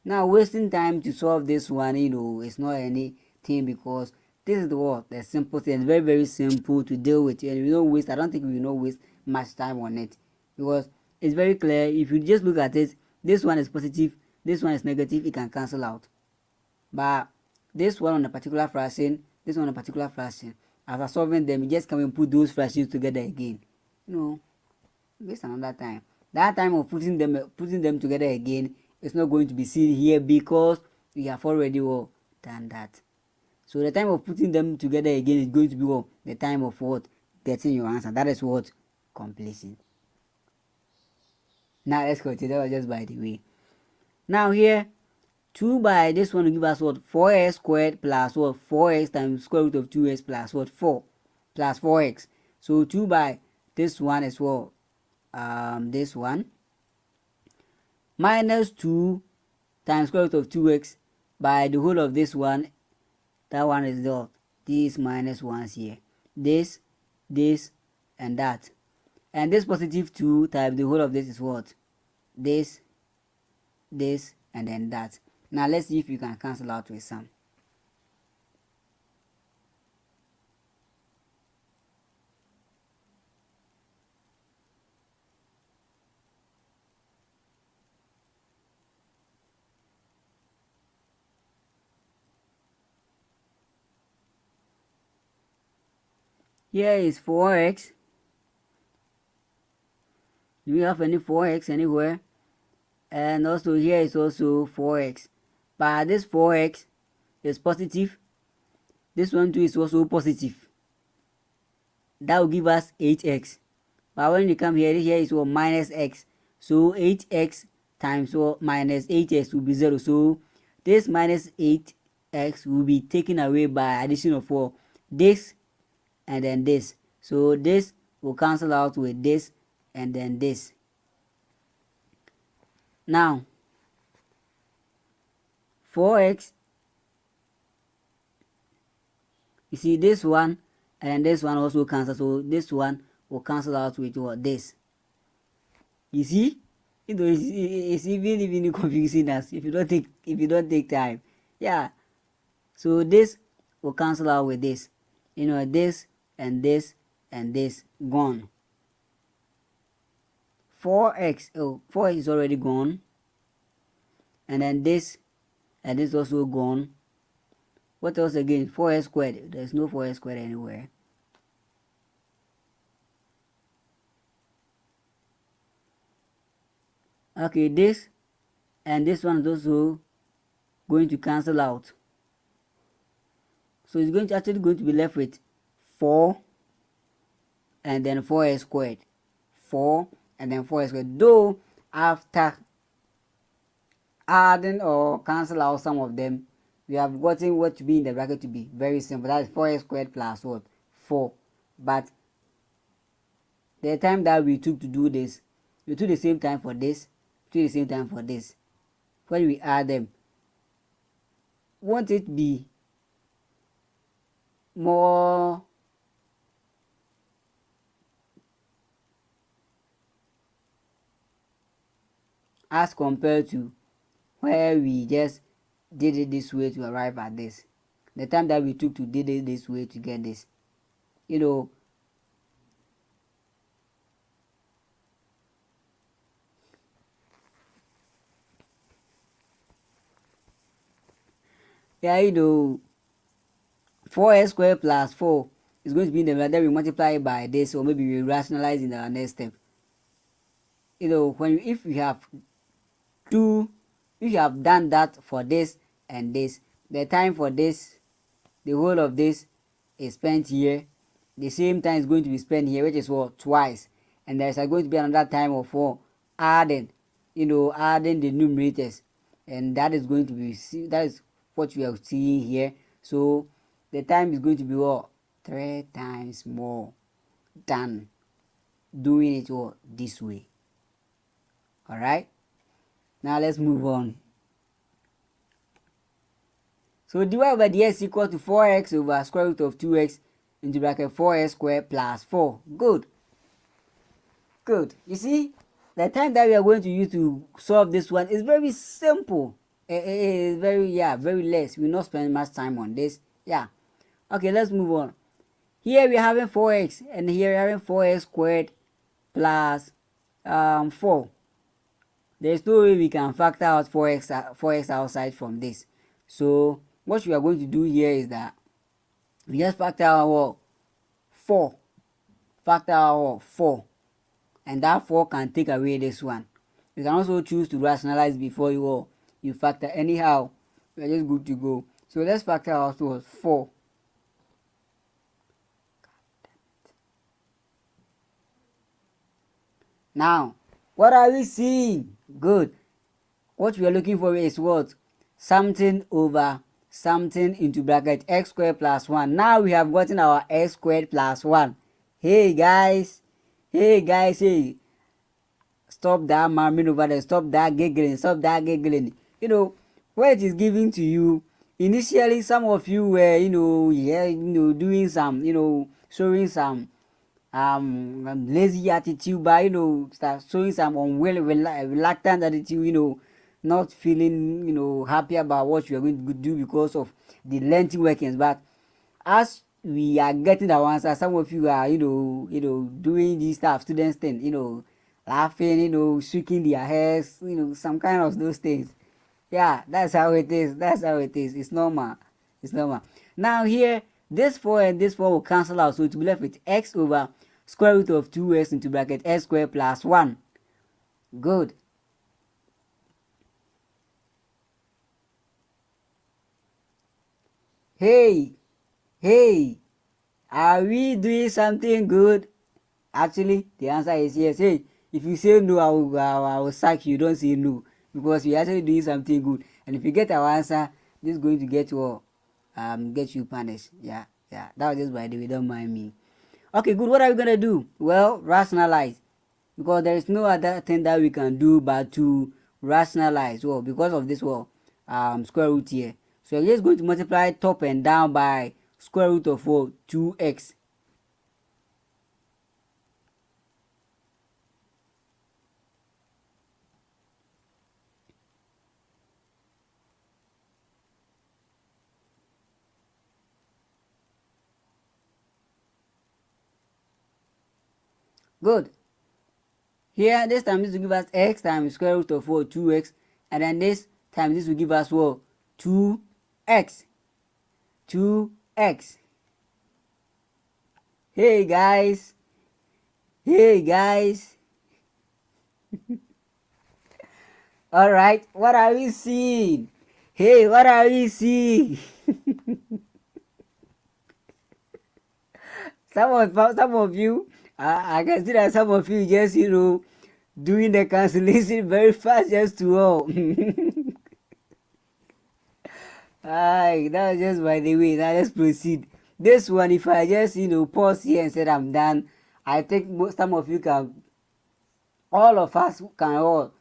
now wasting time to solve this one, it's not anything, because this is the simple thing. It's very, very simple to deal with, and we don't waste. I don't think we will not waste much time on it, because it's very clear. If you just look at it, this one is positive, this one is negative, it can cancel out. But this one on a particular fraction, this one on a particular fraction, after solving them, you just come and put those fractions together again. Waste another time. That time of putting them together again is not going to be seen here, because we have already done that. So the time of putting them together again is going to be the time of getting your answer. That is completion. Now let's continue. That was just by the way. Now here, 2 by this one will give us 4x squared plus 4x times square root of 2x plus 4 plus 4x. So 2 by this one is this one minus 2 times square root of 2x by the whole of this one. That one is these minus ones here, this, and that, and this positive 2 times the whole of this is this, and then that. Now let's see if you can cancel out with some. Here is 4x. Do we have any 4x anywhere? And also here is also 4x. But this 4x is positive. This one too is also positive. That will give us 8x. But when you come here is minus x. So 8x times minus 8x will be 0. So this minus 8x will be taken away by addition of this and then this. So this will cancel out with this and then this. Now 4x, you see this one and this one also cancel, so this one will cancel out with this. You see, it's even confusing us if you don't take time. Yeah, so this will cancel out with this, this and this and this gone. 4x, 4x is already gone, and then this and this also gone. What else again? 4x squared. There's no 4x squared anywhere. Okay, this and this one is also going to cancel out. So it's actually going to be left with 4 and then 4x squared. 4 and then 4x squared. Though after adding or cancel out some of them, we have gotten what to be in the bracket to be very simple. That is 4x squared plus 4. But the time that we took to do this, we took the same time for this, took the same time for this. When we add them, won't it be more as compared to where we just did it this way to arrive at this? The time that we took to did it this way to get this, yeah, 4x squared plus 4 is going to be in the middle. Then we multiply by this, or maybe we rationalize in our next step. If you have done that for this and this, the time for this, the whole of this is spent here. The same time is going to be spent here, which is twice, and there's going to be another time of adding, adding the numerators, and that is going to be what we are seeing here. So the time is going to be 3 times more. than doing it this way. All right, now let's move on. So dy by dx equal to 4x over square root of 2x into bracket 4x squared plus 4. Good. You see, the time that we are going to use to solve this one is very simple. It's very less. We'll not spend much time on this. Yeah. Okay, let's move on. Here we're having 4x and here we're having 4x squared plus 4. There's no way we can factor out 4x outside from this. So what we are going to do here is that we just factor out 4. Factor out 4. And that 4 can take away this one. You can also choose to rationalize before you factor. Anyhow, we're just good to go. So let's factor out 4. Now, what are we seeing? Good. What we are looking for is what? Something over something into bracket x squared plus 1. Now we have gotten our x squared plus 1. Hey guys. Stop that murmuring over there. Stop that giggling. You know, what it is giving to you, initially some of you were, doing some, showing some lazy attitude, but start showing some reluctant attitude, not feeling happy about what you are going to do because of the lengthy workings. But as we are getting the answer, some of you are doing this stuff, students thing, laughing, shaking their hairs, some kind of those things. Yeah, that's how it is. It's normal. Now here, this 4 and this 4 will cancel out, so it will be left with x over square root of 2x into bracket x squared plus 1. Good. Hey, are we doing something good? Actually, the answer is yes. Hey, if you say no, I will sack you. Don't say no, because we are actually doing something good. And if you get our answer, this is going to get you punished. Yeah. That was just by the way. Don't mind me. Okay, good. What are we gonna do? Well, rationalize, because there is no other thing that we can do but to rationalize. Well, because of this square root here. So we're just going to multiply top and down by square root of 2x. Good. Here, this time this will give us x times square root of 2x, and then this time this will give us 2x. Hey guys. All right, what are we seeing? Hey, what are we seeing? some of you, I can see that some of you just doing the cancellation very fast just to that was just by the way. Now let's proceed. This one, if I just pause here and said I'm done, I think some of you can, all of us can all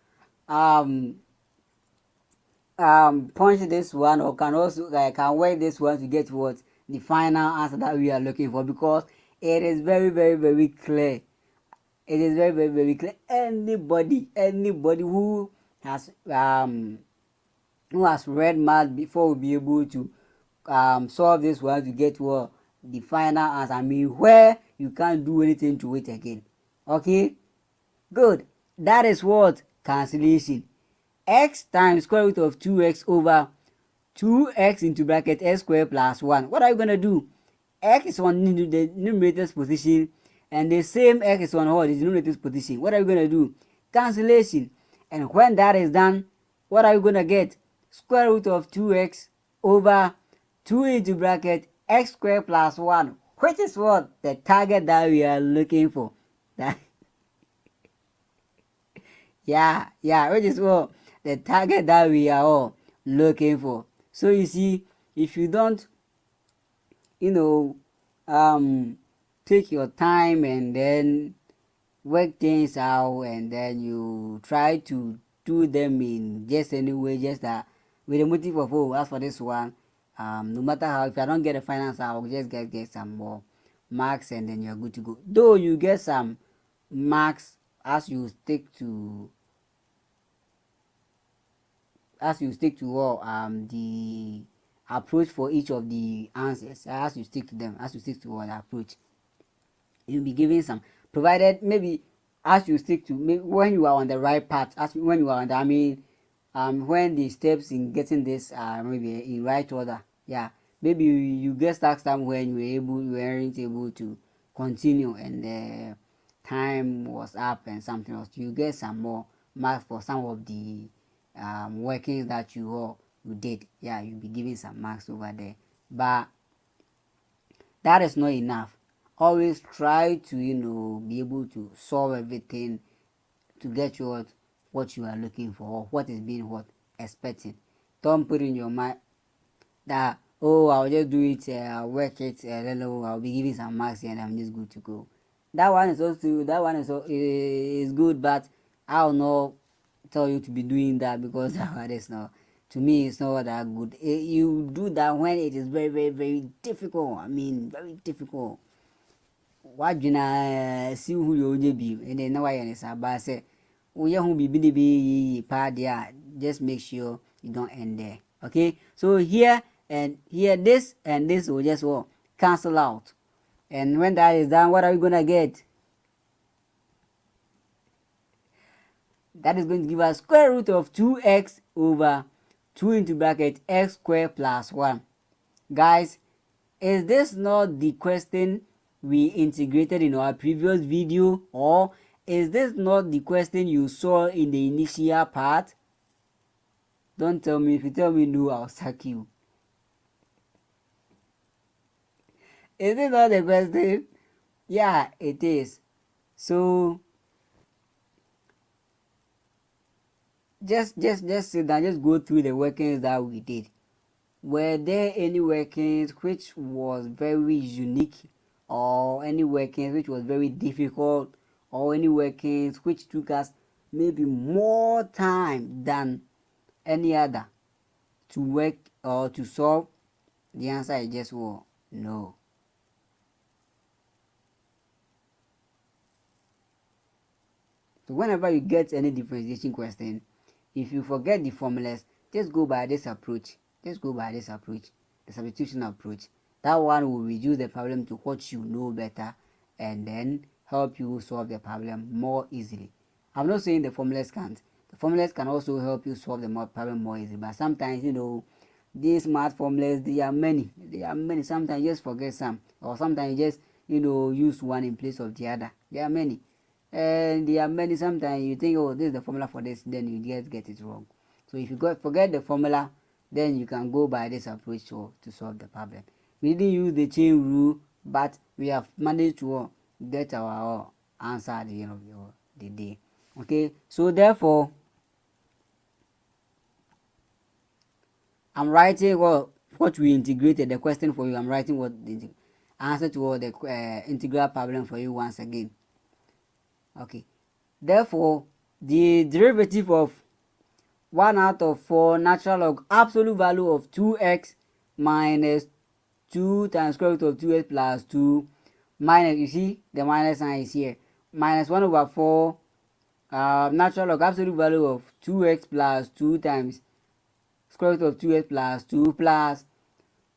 punch this one, or can also can work this one to get what the final answer that we are looking for, because it is very clear. It is very clear. Anybody who has read math before will be able to solve this one to get the final answer. I mean, where you can't do anything to it again. Okay, good. That is what cancellation. X times square root of 2x over 2x into bracket x squared plus 1. What are you gonna do? X is on the numerator's position, and the same x is on the denominator's position. What are you gonna do? Cancellation. And when that is done, what are you gonna get? Square root of 2x over 2 into bracket x squared plus 1, which is what? The target that we are looking for. That which is what? The target that we are all looking for. So you see, if you don't take your time and then work things out, and then you try to do them in just any way, just that with the motive of, oh, as for this one, no matter how, if I don't get the finance, I'll just get some more marks, and then you're good to go. Though you get some marks as you stick to the approach for each of the answers, as you stick to them, as you stick to the approach, you'll be given some, provided maybe as you stick to, maybe when you are on the right path, when you are on the, when the steps in getting this maybe in right order, yeah, maybe you get stuck somewhere and you weren't able to continue, and the time was up and something else, you get some more marks for some of the workings that you did. Yeah, you'll be given some marks over there, but that is not enough. Always try to be able to solve everything to get you what you are looking for, or what is being expecting. Don't put in your mind that, oh, I'll just do it, I'll work it, then I'll be giving some marks and I'm just good to go. That one is good, but I'll not tell you to be doing that, because that one is not, to me, it's not that good. You do that when it is very, very, very difficult. Very difficult. What you see who you be, and then now I understand, but I say, oh, yeah, who be part there, just make sure you don't end there. Okay, so here and here, this and this will just cancel out, and when that is done, what are we gonna get? That is going to give us square root of 2x over 2 into bracket x squared plus 1. Guys, is this not the question we integrated in our previous video, or is this not the question you saw in the initial part? Don't tell me. If you tell me no, I'll sack you. Is this not the question? Yeah, it is. So just sit down, just go through the workings that we did. Were there any workings which was very unique, or any workings which was very difficult, or any workings which took us maybe more time than any other to work or to solve? The answer is just no. So whenever you get any differentiation question, if you forget the formulas, just go by this approach. Just go by this approach, the substitution approach. That one will reduce the problem to what you know better, and then help you solve the problem more easily. I'm not saying the formulas can't. The formulas can also help you solve the problem more easily, but sometimes, these math formulas, they are many. Sometimes you just forget some, or sometimes you just, use one in place of the other. There are many. And there are many. Sometimes you think, oh, this is the formula for this, then you just get it wrong. So if you forget the formula, then you can go by this approach to solve the problem. We didn't use the chain rule, but we have managed to get our answer at the end of the day. Okay, so therefore, I'm writing what we integrated, the question for you. I'm writing what the answer to the integral problem for you once again. Okay, therefore, the derivative of 1 out of 4 natural log absolute value of 2x minus 2 times square root of 2x plus 2 minus, you see the minus sign is here, minus 1 over 4 natural log absolute value of 2x plus 2 times square root of 2x plus 2 plus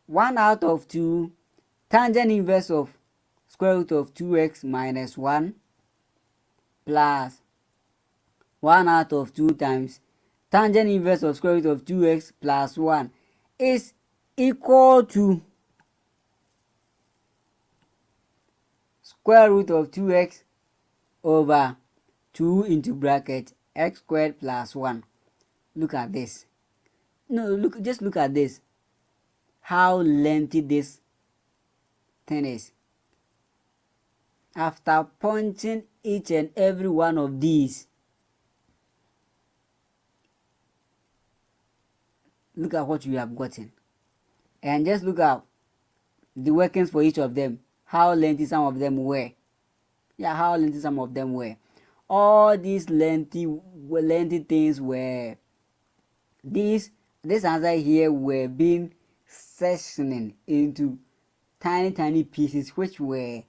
1 out of 2 tangent inverse of square root of 2x minus 1 plus 1 out of 2 times tangent inverse of square root of 2x plus 1 is equal to square root of 2x over 2 into bracket x squared plus 1. Look at this. Just look at this. How lengthy this thing is. After punching each and every one of these, look at what you have gotten, and just look at the workings for each of them. how lengthy some of them were. Yeah, how lengthy some of them were. All these lengthy things were this answer here were being sectioning into tiny pieces, which were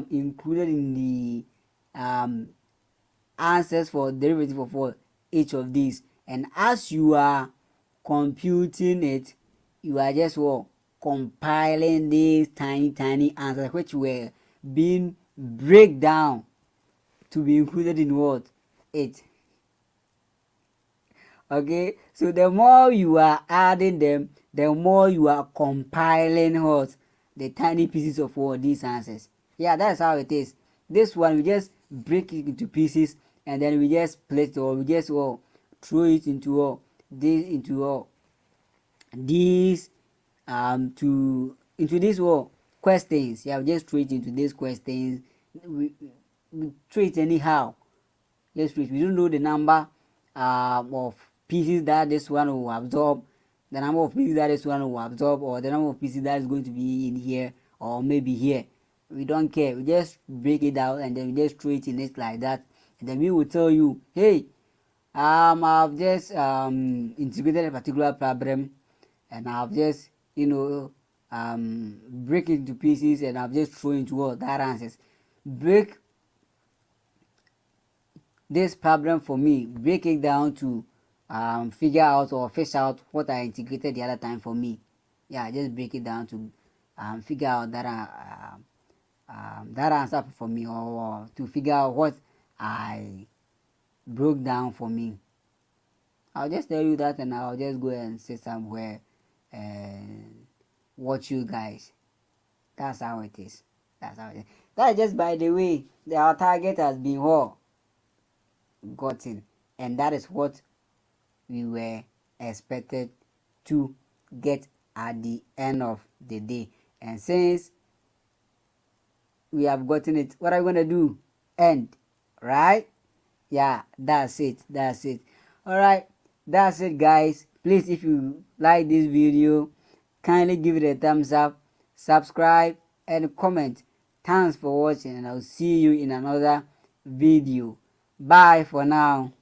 included in the answers for derivative of all each of these. And as you are computing it, you are just compiling these tiny answers, which were being break down to be included in what it. Okay, so the more you are adding them, the more you are compiling what the tiny pieces of all these answers. Yeah, that's how it is. This one we just break it into pieces, and then we just split it, or we just throw it into these into these questions. Yeah, we just throw it into these questions. We throw it anyhow. Let's read. We don't know the number of pieces that this one will absorb, the number of pieces that this one will absorb, or the number of pieces that is going to be in here, or maybe here. We don't care. We just break it out, and then we just throw it in it like that. And then we will tell you, hey, I've just integrated a particular problem, and I've just break it into pieces, and I've just thrown into all that answers. Break this problem for me, break it down to figure out or fish out what I integrated the other time for me. Yeah, just break it down to figure out that that answer for me, or to figure out what I broke down for me. I'll just tell you that, and I'll just go and sit somewhere and watch you guys. That's how it is. That's how it is. That's just by the way. Our target has been gotten, and that is what we were expected to get at the end of the day. And since we have gotten it, what are we going to do? End, right? Yeah, that's it. All right, that's it, guys. Please, if you like this video, kindly give it a thumbs up, subscribe, and comment. Thanks for watching, and I'll see you in another video. Bye for now.